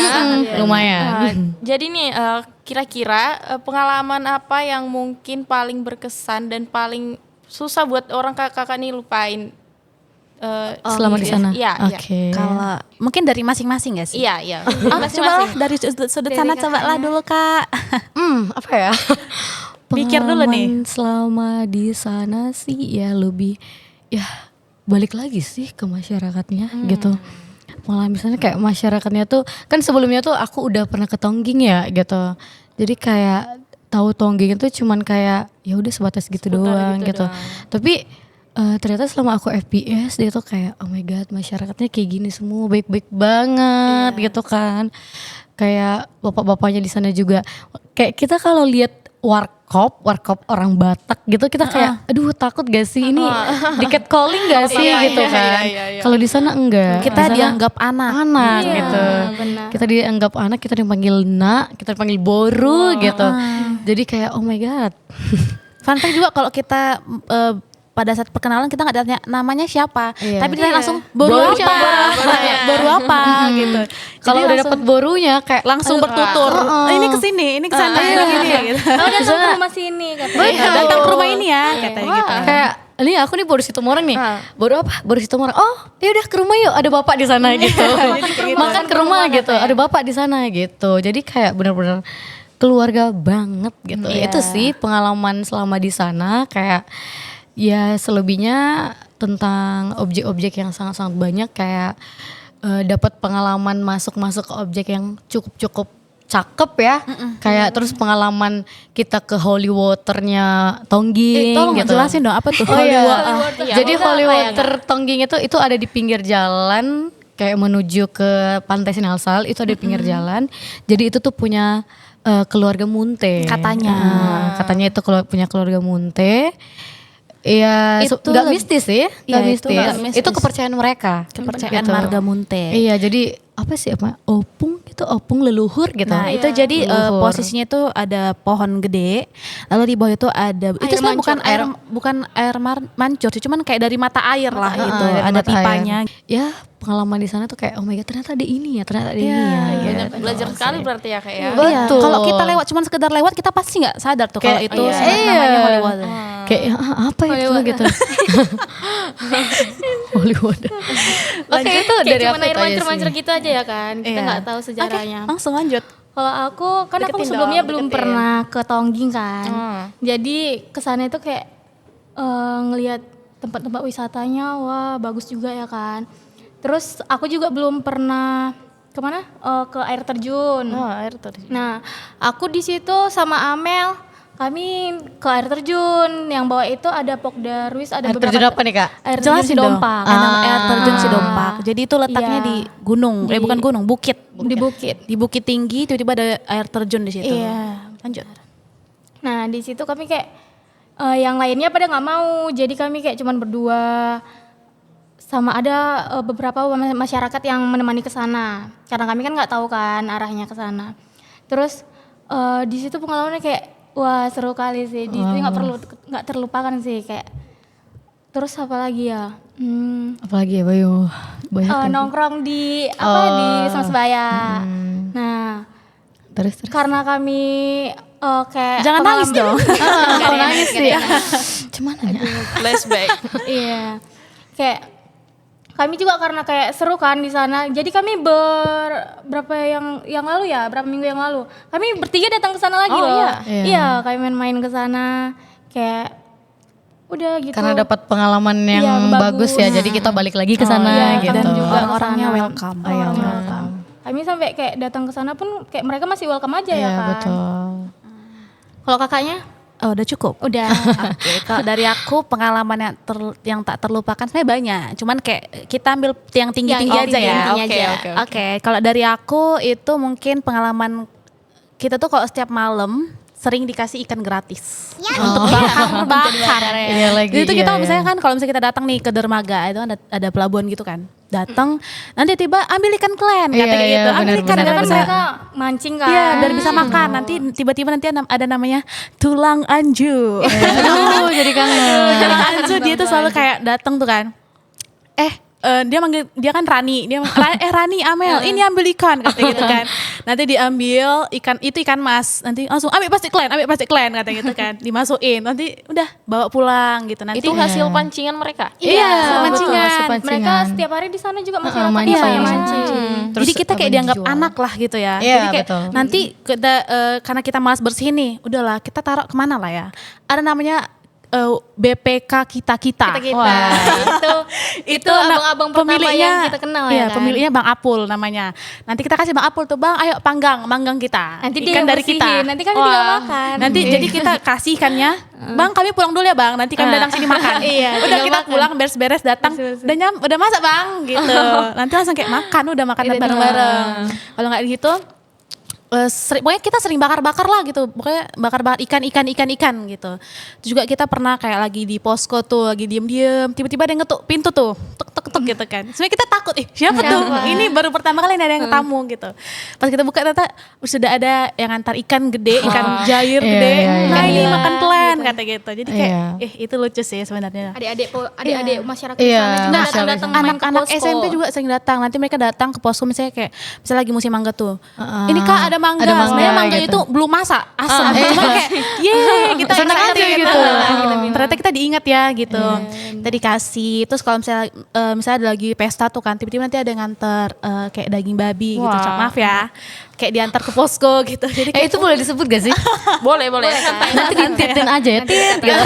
Lumayan. Jadi nih kira-kira pengalaman apa yang mungkin paling berkesan dan paling susah buat orang kakak nih lupain Selama di sana. Iya, iya. Oke. Kalau mungkin dari masing-masing gak sih? Iya, iya. Cobalah dari sudut sana cobalah dulu Kak. Apa ya? Mikir dulu nih. Pengalaman selama di sana sih ya lebih ya balik lagi sih ke masyarakatnya gitu. Malah misalnya kayak masyarakatnya tuh kan sebelumnya tuh aku udah pernah ke Tongging ya gitu. Jadi kayak tahu Tongging itu cuman kayak ya udah sebatas gitu doang gitu. Tapi ternyata selama aku FPS dia tuh kayak oh my god masyarakatnya kayak gini semua baik-baik banget gitu kan. Kayak bapak-bapaknya di sana juga kayak kita kalau lihat warkop orang Batak gitu kita kayak aduh takut gak sih ini di catcalling gak sih gitu kan. Kalau di sana enggak. Kita Di sana dianggap anak. gitu. Kita dianggap anak, kita dipanggil nak, kita dipanggil boru gitu. Jadi kayak oh my god. Fun fact juga kalau kita pada saat perkenalan kita nggak tanya namanya siapa, Iya. tapi kita langsung boru apa, boru apa gitu. Kalau Jadi udah dapet borunya kayak langsung bertutur, ini kesini, ini kesana, ini gini gitu. Oh, datang ke rumah sini katanya. Datang ke rumah ini ya, katanya gitu. kayak ini aku nih baru Situmorang nih. Baru apa? Baru Situmorang. Oh, ya udah ke rumah yuk, ada bapak di sana gitu. Makan ke rumah gitu, ada bapak di sana gitu. Jadi kayak benar-benar keluarga banget gitu. Itu sih pengalaman selama di sana kayak ya selebihnya tentang objek-objek yang sangat-sangat banyak kayak dapat pengalaman masuk-masuk ke objek yang cukup-cukup cakep ya. Kayak terus pengalaman kita ke holy waternya Tongging Tolong gitu. jelasin dong apa tuh? Oh iya. Iya, Jadi apa holy ya, water Tongging itu ada di pinggir jalan kayak menuju ke Pantai Sinalsal itu ada di pinggir jalan. Jadi itu tuh punya keluarga Munte. Katanya. Katanya itu punya keluarga Munte. Iya, Itu nggak mistis sih, nggak Iya, itu mistis. nggak mistis. Itu kepercayaan mereka. Kepercayaan Gitu. marga Munte. Iya, jadi apa sih opung gitu, opung leluhur gitu. Nah itu jadi posisinya itu ada pohon gede, lalu di bawah itu ada itu sebenarnya bukan air mancur sih, cuman kayak dari mata air lah gitu, dari ada mata air. pipanya. Ya pengalaman di sana tuh kayak oh my god ternyata ada ini ya, ternyata ada ini ya. Gitu. Belajar sekali berarti ya kayak ya. Betul. Iya, kalau kita lewat cuman sekedar lewat kita pasti nggak sadar tuh kalau Kayak, itu iya. namanya holy water. Kayak apa itu gitu. Hollywood. Oke itu Kayak dari cuma aku air itu aja mancur-mancur sih. gitu aja ya kan. Kita Iya. nggak tahu sejarahnya. Langsung lanjut. Kalau aku kan aku Deketin sebelumnya dong, belum deketin. pernah ke Tongging kan. Jadi kesannya itu kayak ngelihat tempat-tempat wisatanya wah bagus juga ya kan. Terus aku juga belum pernah kemana? Ke air terjun. Oh, air terjun. Nah, aku di situ sama Amel, kami ke air terjun. Yang bawa itu ada Pokdarwis, ada Air beberapa terjun apa nih Kak? air terjun Jelasin dong. Sidompak. Air terjun Sidompak. Jadi itu letaknya Iya. di gunung, bukan gunung, bukit. Di bukit. Di bukit tinggi tiba-tiba ada air terjun di situ. Iya. Lanjut. Nah, di situ kami kayak yang lainnya pada nggak mau. Jadi kami kayak cuman berdua. Sama ada beberapa masyarakat yang menemani ke sana. Karena kami kan nggak tahu kan arahnya ke sana. Terus di situ pengalamannya kayak wah seru kali sih. Di situ nggak terlupakan sih kayak. Terus apa lagi ya? Apalagi ya Bayu? Banyak kan? Nongkrong di di Semesbaya. Nah, Terus. karena kami kayak Jangan nangis dong. Kalau nangis sih. Cuman Flashback. Iya. Kayak kami juga karena kayak seru kan di sana. Jadi kami berapa yang lalu ya, berapa minggu yang lalu. Kami bertiga datang ke sana lagi loh. iya? Iya, kami main-main ke sana kayak udah gitu. karena dapat pengalaman yang Iya, bagus ya, jadi kita balik lagi ke sana Iya, gitu. dan juga Orang-orangnya kesana. welcome. Orang-orangnya welcome. Kami sampai kayak datang ke sana pun kayak mereka masih welcome aja Iya ya kan. betul. Kalau kakaknya? Oh, udah cukup. Udah. Oke, kalau dari aku pengalaman yang tak terlupakan sebenarnya banyak. Cuman kayak kita ambil yang tinggi-tinggi Yang aja ya. tinggi-tinggi Oke, aja. oke. Oke, kalau dari aku itu mungkin pengalaman kita tuh kalau setiap malam sering dikasih ikan gratis untuk bakar. Iya lagi. Jadi itu kita iya, misalnya kan kalau misalnya kita datang nih ke dermaga itu ada pelabuhan gitu kan. Datang nanti tiba ambil ikan klen Iya, kata iya, gitu. Ambil benar, ikan benar, Kan kan benar. mereka mancing kan. Iya, biar bisa makan. Nanti tiba-tiba nanti ada namanya tulang anju. Aduh, jadi kangen. Tulang anju dia tuh selalu kayak datang tuh kan. Dia manggil dia kan Rani, Rani Amel, ini ambil ikan kata gitu kan. Nanti diambil ikan mas, nanti langsung ambil plastik klen kata gitu kan. Dimasukin, nanti udah bawa pulang gitu. Nanti Itu hasil pancingan mereka. Iya, betul, mancingan. hasil pancingan. Mereka setiap hari di sana juga masyarakatnya mancing. banyak Iya. mancing. Terus Jadi kita kayak dianggap dijual. anak lah gitu ya. Iya, Jadi kayak betul. nanti kita karena kita malas bersihin nih, udahlah kita taruh kemana lah ya. Ada namanya BPK kita. Kita. Itu abang-abang pertama yang kita kenal iya, ya kan. pemiliknya Bang Apul namanya. Nanti kita kasih Bang Apul tuh, Bang, ayo manggang kita. Nanti dia ikan yang dari kita. bersihin, nanti kami tinggal makan. Nanti jadi kita kasih ikannya, Bang, kami pulang dulu ya, Bang. Nanti kami datang sini makan. Iya, Udah tinggal kita makan. pulang beres-beres datang. Udah masak, Bang, gitu. Nanti langsung kayak makan, udah makan bareng-bareng. Kalau nggak gitu pokoknya kita sering bakar-bakar lah gitu, pokoknya bakar-bakar ikan gitu. Terus juga kita pernah kayak lagi di posko tuh, lagi diem-diem, tiba-tiba ada yang ngetuk pintu tuh, tek gitu kan. Sebenarnya kita takut, siapa tuh? Ini baru pertama kali ada yang tamu gitu. Pas kita buka ternyata sudah ada yang antar ikan gede, ikan jair Iya, gede. iya, iya. Nah ini Iya, makan klan kata gitu. Jadi kayak, Iya. itu lucu sih sebenarnya. Adik-adik masyarakat Iya, di sana juga masyarakat. datang-datang main ke Anak-anak posko. SMP juga sering datang. Nanti mereka datang ke posko misalnya kayak misalnya lagi musim mangga tuh. Ini Kak ada mangga. Ada mangga, Sebenarnya mangga gitu. itu belum masak, asam. Cuma kayak kita Senang excited aja gitu. Ternyata kita diingat ya gitu. Kita dikasih. Terus kalau misalnya ada lagi pesta tuh kan, tiba-tiba nanti ada yang nganter kayak daging babi gitu. Wah. Maaf ya. Kayak diantar ke posko gitu. Jadi kayak Itu boleh disebut gak sih? Boleh. Nanti dititin aja ya. Tit, gitu.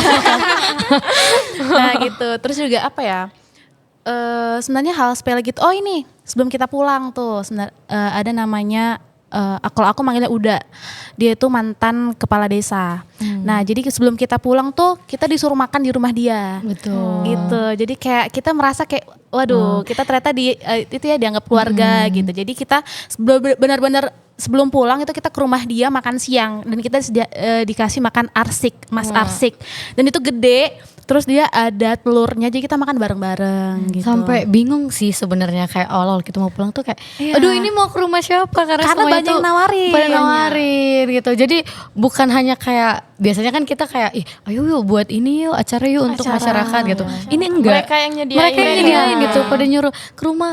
nah gitu. Terus juga apa ya? Sebenarnya hal sepele gitu. Oh ini sebelum kita pulang tuh ada namanya kalau aku manggilnya Uda. Dia itu mantan kepala desa. Nah jadi sebelum kita pulang tuh kita disuruh makan di rumah dia. Betul. Gitu. Jadi kayak kita merasa kayak waduh kita ternyata itu ya dianggap keluarga gitu. Jadi kita benar-benar sebelum pulang itu kita ke rumah dia makan siang dan kita dikasih makan arsik, mas arsik. Dan itu gede. Terus dia ada telurnya, jadi kita makan bareng-bareng gitu. Sampai bingung sih sebenarnya kayak awal kita mau pulang tuh kayak, aduh ini mau ke rumah siapa karena semuanya banyak tuh yang nawarin. pada nawarin gitu. Jadi bukan hanya kayak biasanya kan kita kayak, ayo yuk buat ini yuk acara yuk untuk masyarakat gitu. Ini enggak. Mereka yang nyediain. Mereka yang nyediain gitu. Pada nyuruh ke rumah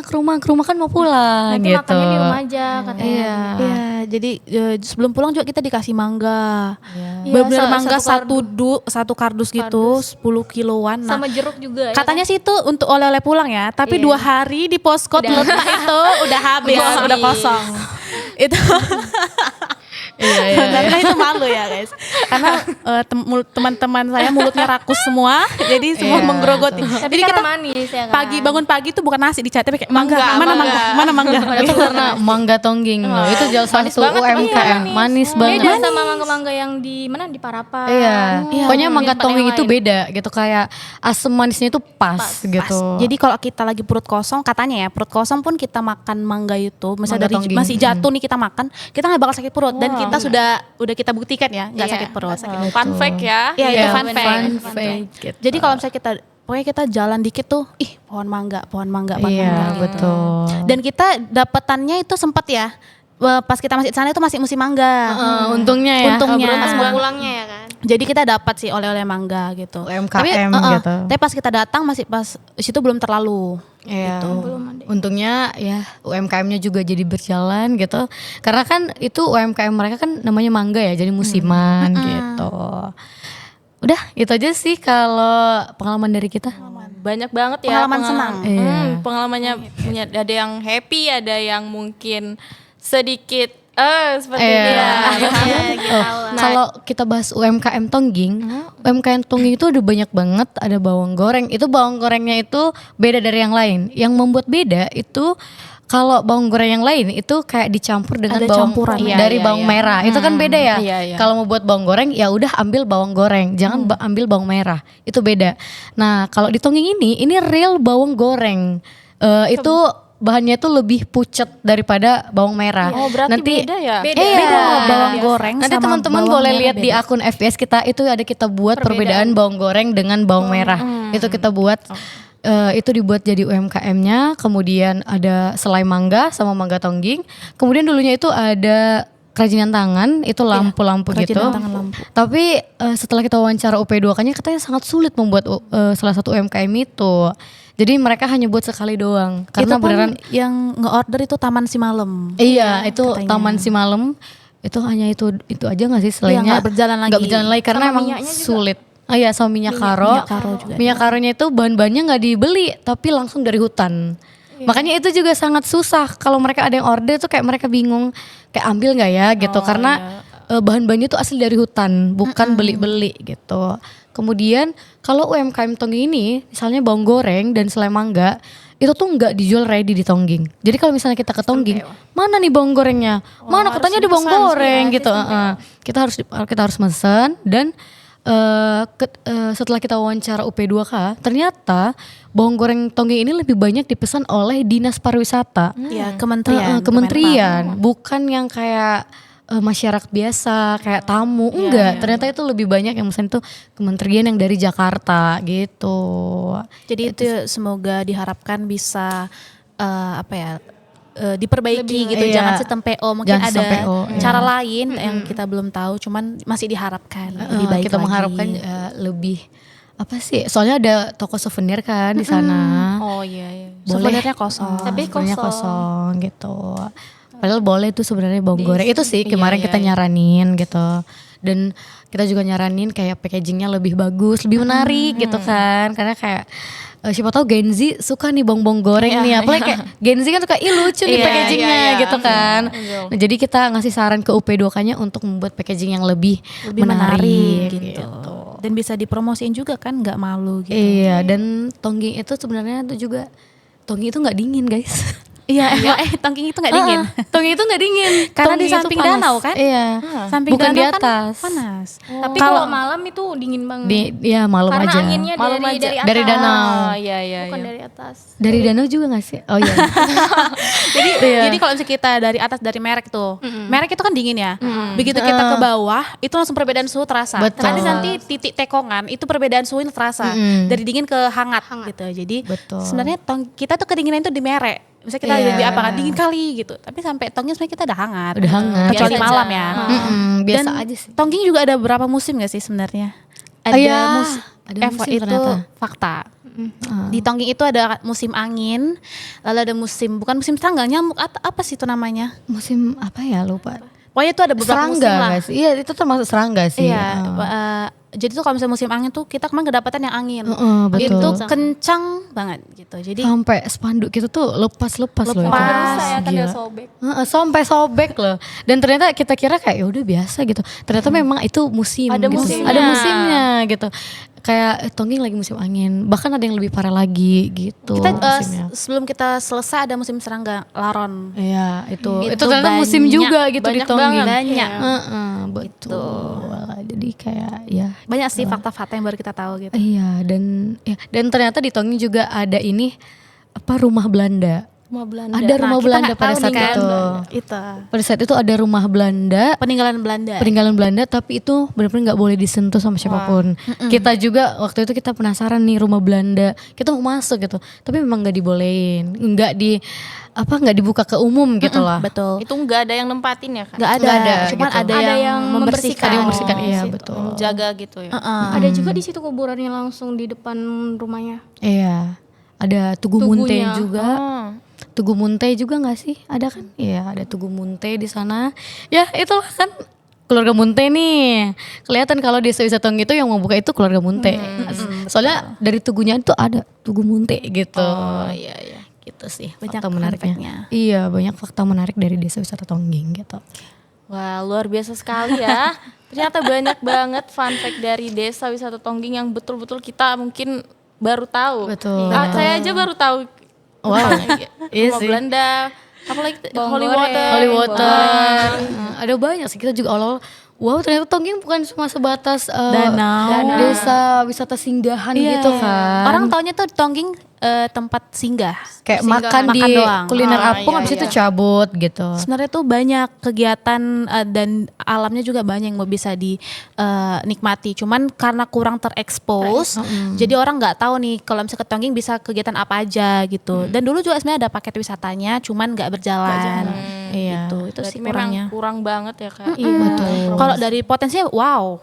kan mau pulang Nanti gitu. makannya di rumah aja katanya. Iya, jadi sebelum pulang juga kita dikasih mangga. Iya, Bener mangga satu satu kardus gitu, 10 kiloan. Nah, Sama jeruk juga ya. katanya sih itu untuk oleh-oleh pulang ya, tapi 2 hari di posko letak itu udah habis, udah kosong. Itu Karena itu malu ya guys. Karena teman-teman saya mulutnya rakus semua, jadi semua menggerogoti. Tapi Jadi kita karena manis ya kan. bangun pagi tuh bukan nasi dicari, tapi kayak mangga, mana mangga. Itu karena mangga tongging loh. Itu salah satu UMKM manis banget. Beda sama mangga-mangga yang di mana di Parapat. Iya. Pokoknya mangga di tempat tongging yang itu lain. beda gitu, kayak asam manisnya itu pas gitu. Jadi kalau kita lagi perut kosong, katanya ya perut kosong pun kita makan mangga itu, misalnya Mangga dari tongging. masih jatuh nih kita makan, kita nggak bakal sakit perut. Dan kita udah kita buktikan ya nggak sakit perut. Fun fact ya. Iya, itu fun Fun fact. fact gitu. Jadi kalau misalnya pokoknya kita jalan dikit tuh, pohon mangga. Iya, betul. Dan kita dapetannya itu sempat ya, pas kita masih di sana itu masih musim mangga. Untungnya ya. Untungnya. Pas mau pulangnya ya kan. Jadi kita dapat sih oleh-oleh mangga gitu. UMKM tapi, gitu. Tapi pas kita datang masih pas situ belum terlalu. Iya. Untungnya ya UMKM-nya juga jadi berjalan gitu. Karena kan itu UMKM mereka kan namanya mangga ya, jadi musiman gitu. Udah, itu aja sih kalau pengalaman dari kita. Banyak banget ya Pengalaman senang. Pengalamannya punya, ada yang happy, ada yang mungkin sedikit seperti ini ya. Kalau kita bahas UMKM Tongging, UMKM Tongging itu ada banyak banget, ada bawang goreng. Itu bawang gorengnya itu beda dari yang lain. Yang membuat beda itu kalau bawang goreng yang lain itu kayak dicampur dengan Ada bawang campuran. dari bawang merah. Itu kan beda ya. Iya, iya. Kalau mau buat bawang goreng ya udah ambil bawang goreng, jangan ambil bawang merah. Itu beda. Nah, kalau di Tongging ini real bawang goreng. Itu bahannya itu lebih pucet daripada bawang merah. Oh, berarti beda ya? Beda bawang goreng Nanti sama teman-teman bawang boleh merah lihat di beda. akun FBS kita, itu ada kita buat perbedaan bawang goreng dengan bawang merah. Itu kita buat itu dibuat jadi UMKM-nya, kemudian ada selai mangga sama mangga tongging. Kemudian dulunya itu ada kerajinan tangan, itu lampu-lampu gitu. kerajinan tangan lampu. Tapi setelah kita wawancara UP2K-nya katanya sangat sulit membuat salah satu UMKM itu. Jadi mereka hanya buat sekali doang. Karena Itu pun beneran yang nge-order itu Taman Simalem. iya, itu katanya. Taman Simalem. Itu hanya itu aja nggak sih Iya, selainnya nggak berjalan lagi. Nggak berjalan lagi karena Sama emang minyaknya juga. sulit. Ah iya, sama minyak karo. Minyak karo juga. Minyak karonya itu bahan-bahannya nggak dibeli tapi langsung dari hutan. Makanya itu juga sangat susah kalau mereka ada yang order tuh kayak mereka bingung kayak ambil nggak ya gitu karena bahan-bahannya itu asli dari hutan bukan beli-beli gitu. Kemudian kalau UMKM Tongging ini misalnya bawang goreng dan selai mangga itu tuh nggak dijual ready di Tongging. Jadi kalau misalnya kita ke Tongging, mana nih bawang gorengnya? Mana katanya ada bawang goreng gitu. Kita harus mesen dan setelah kita wawancara UP2K, ternyata bawang goreng Tongging ini lebih banyak dipesan oleh Dinas Pariwisata. Ya, kementerian. Kementerian, bukan yang kayak masyarakat biasa kayak tamu, enggak. Ternyata itu lebih banyak yang pesan itu kementerian yang dari Jakarta gitu. Jadi itu semoga diharapkan bisa diperbaiki gitu, iya. jangan sistem PO, mungkin Jangan ada sistem PO, cara lain yang kita belum tahu, cuman masih diharapkan lebih baik kita lagi. mengharapkan lebih apa sih? Soalnya ada toko souvenir kan di sana. Oh iya iya. Souvenirnya kosong. Tapi Sebenarnya kosong. kosong gitu. Padahal boleh tuh sebenarnya bawang goreng. Itu sih kemarin kita nyaranin gitu. Dan kita juga nyaranin kayak packagingnya lebih bagus, lebih menarik gitu kan. Karena kayak siapa tahu Gen Z suka nih bawang goreng nih. Apalagi kayak Gen Z kan suka lucu nih packagingnya gitu kan. Nah, jadi kita ngasih saran ke UP2K-nya untuk membuat packaging yang lebih menarik gitu. Dan bisa dipromosiin juga kan, nggak malu gitu. Iya, dan Tongging itu sebenarnya itu juga Tongging itu nggak dingin guys. Iya, Tongging itu nggak dingin. Tongging itu nggak dingin. Karena di Tongging itu samping panas. danau kan? Iya. Samping Bukan di danau kan atas. panas. Tapi kalau malam itu dingin banget. Ya malam Karena aja. anginnya Malam dari aja. atas. Dari danau. Iya iya Bukan iya. dari atas. Dari danau juga nggak sih? Oh iya. Jadi kalau misalnya kita dari atas dari merek tuh, merek itu kan dingin ya. Begitu kita ke bawah, itu langsung perbedaan suhu terasa. Betul. Nanti titik tekongan itu perbedaan suhu terasa dari dingin ke hangat gitu. Jadi Betul. sebenarnya kita tuh kedinginan itu di merek. Misalnya kita Iya. di apa kan dingin kali gitu. Tapi sampai Tongging sebenarnya kita udah hangat. Udah hangat. Kecuali Biasa malam aja. ya. Biasa Dan aja sih. Tongging juga ada beberapa musim gak sih sebenarnya? Iya, Ada ada musim musim itu ternyata. fakta. Di Tongging itu ada musim angin, lalu ada musim bukan musim serangga, nyamuk apa sih itu namanya? Musim apa ya lupa. Pokoknya itu ada beberapa musim Serangga lah. nggak sih? Iya itu termasuk serangga sih. Iya, jadi tuh kalau misalnya musim angin tuh kita kemarin kedapatan yang angin. Betul. Itu kencang banget gitu. Jadi Sampai spanduk gitu tuh lepas loh itu. Lepas. Saya kan Gila. dia sobek. Sampai sobek loh. Dan ternyata kita kira kayak ya udah biasa gitu. Ternyata memang itu musim. Ada gitu. musimnya. Ada musimnya gitu. Kayak Tongging lagi musim angin. Bahkan ada yang lebih parah lagi gitu. kita musimnya. sebelum kita selesai ada musim serangga laron. Iya itu Itu ternyata musim banyak, juga gitu di banyak Tongging. banget. Banyak. Betul. Jadi kayak ya. Banyak sih fakta-fakta yang baru kita tahu gitu. Iya dan ternyata di Tongging juga ada ini apa rumah Belanda. Rumah Belanda. Ada rumah kita Belanda nggak pada tahu saat nih kan. itu. Itu Pada saat itu ada rumah Belanda, peninggalan Belanda. peninggalan Belanda, tapi itu benar-benar nggak boleh disentuh sama siapapun. Kita juga waktu itu kita penasaran nih rumah Belanda, kita mau masuk gitu, tapi memang nggak dibolehin, nggak dibuka ke umum gitu lah. Betul. Itu nggak ada yang nempatin ya kan? Nggak ada, Nggak ada, cuman gitu. ada Ada yang yang membersihkan. Ada yang membersihkan, iya situ. betul. Menjaga gitu ya. Ada juga di situ kuburannya langsung di depan rumahnya. Iya, ada Tugu Munte Tugunya. juga. Oh. Tugu Munte juga nggak sih? Ada kan? Iya, ada Tugu Munte di sana. Ya itulah kan keluarga Munte nih. Kelihatan kalau di Desa Tongging itu yang membuka itu keluarga Munte. Soalnya dari tugunya itu ada Tugu Munte gitu. Oh iya iya. Gitu sih Banyak fakta fun menariknya. fact-nya. Iya, banyak fakta menarik dari Desa Wisata Tongging gitu. Wah luar biasa sekali ya. Ternyata banyak banget fun fact dari Desa Wisata Tongging yang betul-betul kita mungkin baru tahu. Betul. Saya aja baru tahu. Wow. Iya Rumah sih. Belanda. Apalagi Holy Bonggoreng. Water. Holy Water. Ada banyak sih, kita juga awal wow ternyata Tongging bukan cuma sebatas Danau. desa wisata singgahan gitu kan. Orang taunya tuh Tongging tempat singgah. kayak singgahan. makan di Makan doang. kuliner Ah, apung iya, habis itu iya. cabut gitu. Sebenarnya tuh banyak kegiatan dan alamnya juga banyak yang bisa dinikmati. Cuman karena kurang terekspos, jadi orang nggak tahu nih kalau misalnya ke Tongging bisa kegiatan apa aja gitu. Dan dulu juga sebenarnya ada paket wisatanya, cuman nggak berjalan. Iya. Itu Berarti sih memang kurangnya. kurang banget ya kak. Iya betul. Kalau dari potensinya, wow,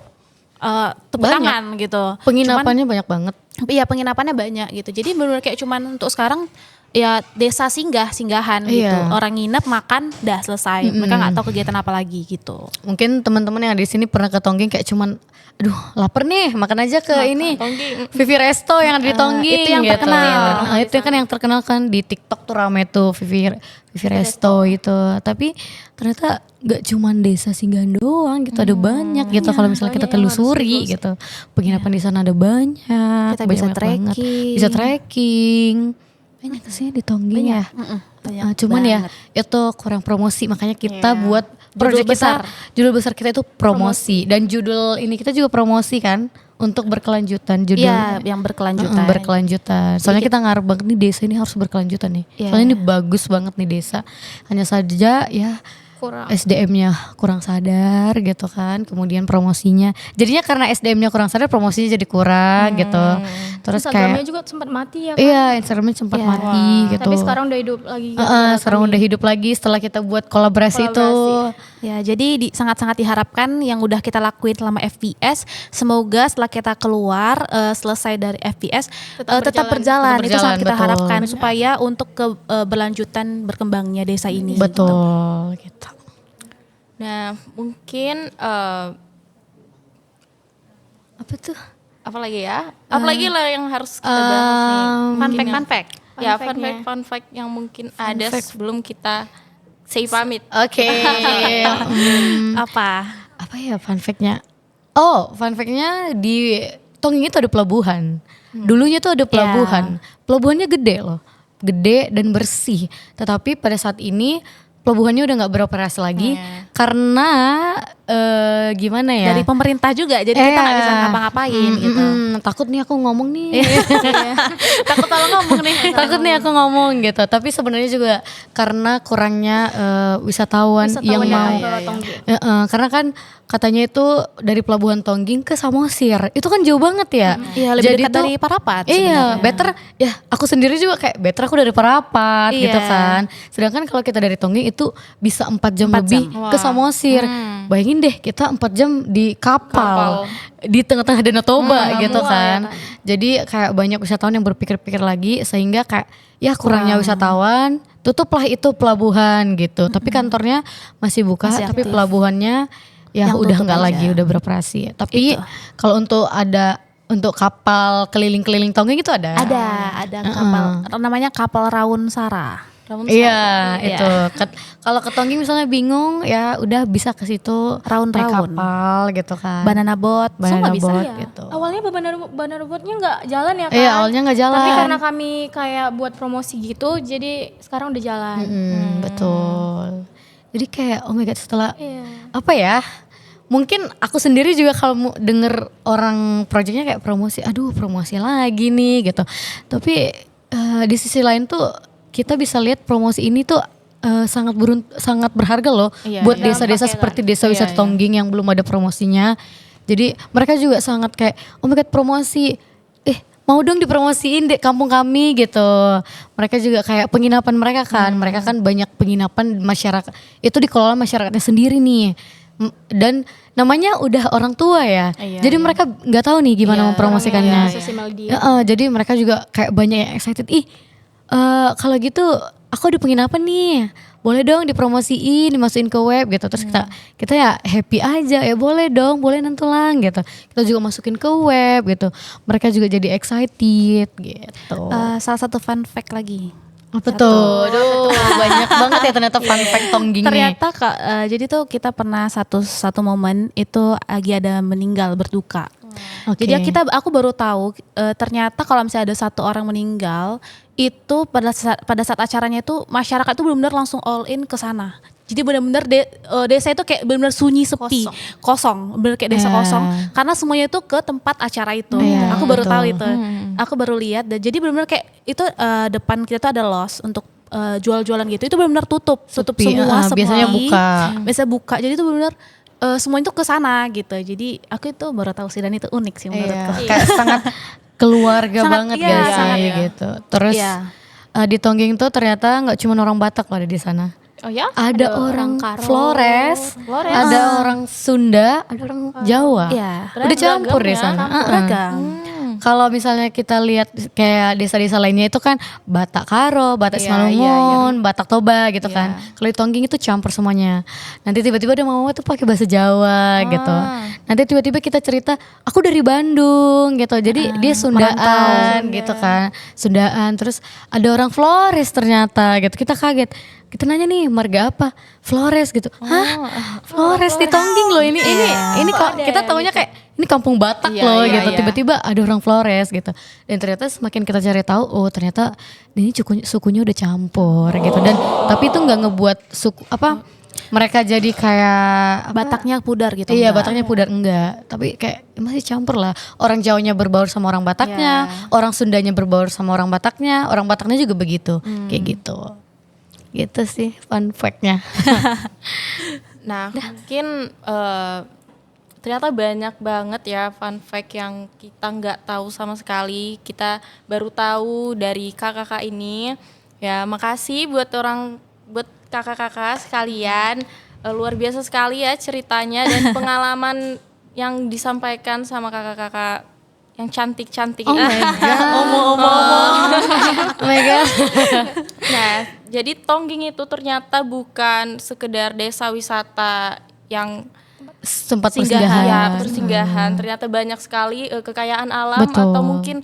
tepuk Banyak. tangan gitu. Penginapannya banyak banget. Iya penginapannya banyak gitu. Jadi benar kayak cuman untuk sekarang ya desa singgahan gitu. Iya. Orang nginep makan dah selesai. Mereka nggak tahu kegiatan apa lagi gitu. Mungkin teman-teman yang ada di sini pernah ke Tongging kayak cuman aduh lapar nih makan aja ke ini Vivi Resto yang ada di Tongging itu yang gitu. terkenal. Itu kan yang terkenal kan di TikTok tuh rame tuh Vivi Resto itu. Tapi ternyata gak cuman desa singgahan doang gitu, ada banyak gitu kalau misalnya kita telusuri gitu. Penginapan di sana ada banyak. Kita bisa banyak banget. trekking. Bisa trekking. Banyak sih di Tongging ya. Banyak Cuman ya banget. itu kurang promosi, makanya kita buat project kita, judul besar kita itu promosi. Dan judul ini kita juga promosi kan untuk berkelanjutan judulnya. Iya, yang berkelanjutan. Berkelanjutan. Soalnya kita ngarep banget nih desa ini harus berkelanjutan nih. Iya. Soalnya ini bagus banget nih desa. Hanya saja ya Kurang. SDM-nya kurang sadar gitu kan. Kemudian promosinya. Jadinya karena SDM-nya kurang sadar, promosinya jadi kurang gitu. Terus Instagramnya kayak juga sempat mati ya kan. iya, Instagramnya sempat mati gitu. Tapi sekarang udah hidup lagi. Sekarang udah hidup lagi setelah kita buat kolaborasi itu. Ya, jadi sangat-sangat diharapkan yang udah kita lakuin selama FPS, semoga setelah kita keluar selesai dari FPS tetap berjalan. Itu berjalan, sangat kita betul. harapkan supaya untuk keberlanjutan berkembangnya desa ini. Betul gitu. Nah mungkin Apa tuh? apalagi ya? Apalagi lah yang harus kita bahas nih. Fun fact. Ya fun fact yang mungkin ada sebelum kita say pamit. Oke. Apa? Apa ya fun fact-nya? Oh, fun fact-nya di Tongging itu ada pelabuhan. Dulunya tuh ada pelabuhan. Pelabuhannya gede loh. Gede dan bersih. Tetapi pada saat ini pelabuhannya udah nggak beroperasi lagi karena gimana ya? Dari pemerintah juga, jadi kita nggak bisa ngapa-ngapain gitu. Takut nih aku ngomong nih. Takut kalau ngomong nih. Takut nih aku ngomong gitu. Tapi sebenarnya juga karena kurangnya wisatawan yang mau. Karena kan katanya itu dari pelabuhan Tongging ke Samosir. Itu kan jauh banget ya. Iya, lebih dekat dari Parapat Iya, sebenarnya. better ya aku sendiri juga kayak better aku dari Parapat gitu Iya. kan. Sedangkan kalau kita dari Tongging itu bisa 4 jam 4 lebih jam. ke Samosir. Bayangin deh kita 4 jam di kapal di tengah-tengah Danau Toba gitu kan. Jadi kayak banyak wisatawan yang berpikir-pikir lagi sehingga kayak ya kurangnya wisatawan, tutuplah itu pelabuhan gitu. Tapi kantornya masih buka, tapi pelabuhannya ya Yang udah tutup nggak aja. lagi, udah beroperasi. Tapi kalau untuk kapal keliling-keliling Tongging itu ada. Ada kapal namanya kapal Raun Sara. Iya, itu. Kalau ke Tongging misalnya bingung, ya udah bisa ke situ Raun-raun. naik kapal gitu kan. Banana boat, Banana semua bisa. boat Iya. gitu. Awalnya beban robotnya nggak jalan ya kan? Iya, awalnya nggak jalan. Tapi karena kami kayak buat promosi gitu, jadi sekarang udah jalan. Betul. Jadi kayak oh my god setelah Iya. apa ya? Mungkin aku sendiri juga kalau mau denger orang proyeknya kayak promosi, aduh promosi lagi nih gitu. Tapi di sisi lain tuh kita bisa lihat promosi ini tuh sangat berharga loh buat desa-desa seperti desa wisata Tongging yang belum ada promosinya. Jadi mereka juga sangat kayak oh my god promosi, mau dong dipromosiin di kampung kami gitu. Mereka juga kayak penginapan mereka kan, mereka kan banyak penginapan masyarakat itu dikelola masyarakatnya sendiri nih. Dan namanya udah orang tua ya, jadi mereka nggak tahu nih gimana mempromosikannya. Sosial media. Jadi mereka juga kayak banyak yang excited. Kalau gitu aku ada penginapan nih, boleh dong dipromosiin, dimasukin ke web gitu. Terus kita ya happy aja, ya boleh dong, boleh nentulang gitu. Kita juga masukin ke web gitu. Mereka juga jadi excited gitu. Salah satu fun fact lagi. Apa tuh? Aduh, banyak banget ya ternyata fun fact Tongging nih. Ternyata jadi tuh kita pernah satu momen itu lagi ada meninggal berduka. Oke. Jadi aku baru tahu ternyata kalau misalnya ada satu orang meninggal itu pada saat acaranya itu masyarakat itu benar-benar langsung all in ke sana. Jadi benar-benar desa itu kayak benar-benar sunyi sepi, kosong, benar kayak desa kosong karena semuanya itu ke tempat acara itu. Aku baru tahu itu. Aku baru lihat dan jadi benar-benar kayak itu depan kita tuh ada los untuk jual-jualan gitu. Itu benar-benar tutup Sepi, semua sepi. biasanya buka. Biasa buka. Jadi itu benar-benar semuanya itu ke sana gitu. Jadi aku itu baru tahu sih dan itu unik sih menurutku. Kayak sangat keluarga banget iya, gak sih sangat, gitu. Terus di Tongging tuh ternyata nggak cuma orang Batak loh ada di sana. Oh ya? Ada orang Karo. Flores, ada orang Sunda, ada orang Jawa. Iya. Udah campur di sana. Beragam. Kalau misalnya kita lihat kayak desa-desa lainnya itu kan Batak Karo, Batak Simalungun, Batak Toba gitu kan. Kalau di Tongging itu campur semuanya. Nanti tiba-tiba ada mama tuh pakai bahasa Jawa gitu. Nanti tiba-tiba kita cerita, aku dari Bandung gitu. Jadi dia Sundaan gitu kan. Sundaan, terus ada orang Flores ternyata gitu. Kita kaget. Kita nanya nih marga apa? Flores gitu. Hah? Flores di Tongging loh ini kok kita taunya kayak ini kampung Batak loh gitu. Tiba-tiba ada orang Flores gitu. Dan ternyata semakin kita cari tahu, oh ternyata ini sukunya udah campur gitu. Dan tapi itu nggak ngebuat suku mereka jadi kayak Bataknya pudar gitu. Iya, enggak? Bataknya pudar enggak. Tapi kayak masih campur lah. Orang Jawanya berbaur sama orang Bataknya, orang Sundanya berbaur sama orang Bataknya, orang Bataknya juga begitu. Kayak gitu. Gitu sih fun fact-nya. Nah, mungkin ternyata banyak banget ya fun fact yang kita nggak tahu sama sekali. Kita baru tahu dari kakak-kakak ini. Ya, makasih buat kakak-kakak sekalian. Luar biasa sekali ya ceritanya dan pengalaman yang disampaikan sama kakak-kakak yang cantik-cantik. Oh my god. Oh my god. Nah, jadi Tongging itu ternyata bukan sekedar desa wisata yang Sempat ya, persinggahan. persinggahan. Ternyata banyak sekali kekayaan alam atau mungkin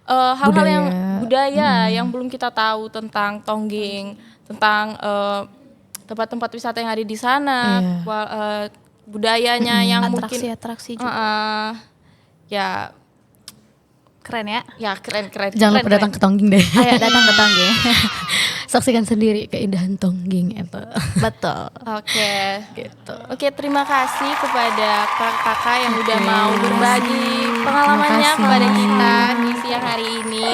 hal-hal yang budaya yang belum kita tahu tentang Tongging, tentang tempat-tempat wisata yang ada di sana, budayanya yang mungkin Atraksi juga. ya Keren ya. ya keren. Jangan lupa datang ke Tongging deh. Ayo datang ke Tongging. Saksikan sendiri keindahan Tongging itu. Betul. Oke. Gitu. Oke, terima kasih kepada kakak-kakak yang udah mau berbagi pengalamannya kepada kita di siang hari ini.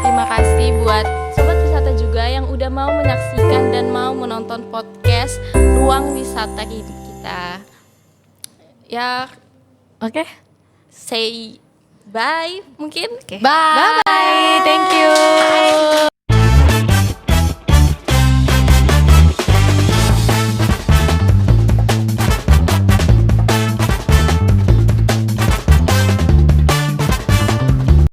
Terima kasih buat sobat wisata juga yang udah mau menyaksikan dan mau menonton podcast Ruang Wisata kita. Ya, Oke. say bye mungkin. Bye. Thank you.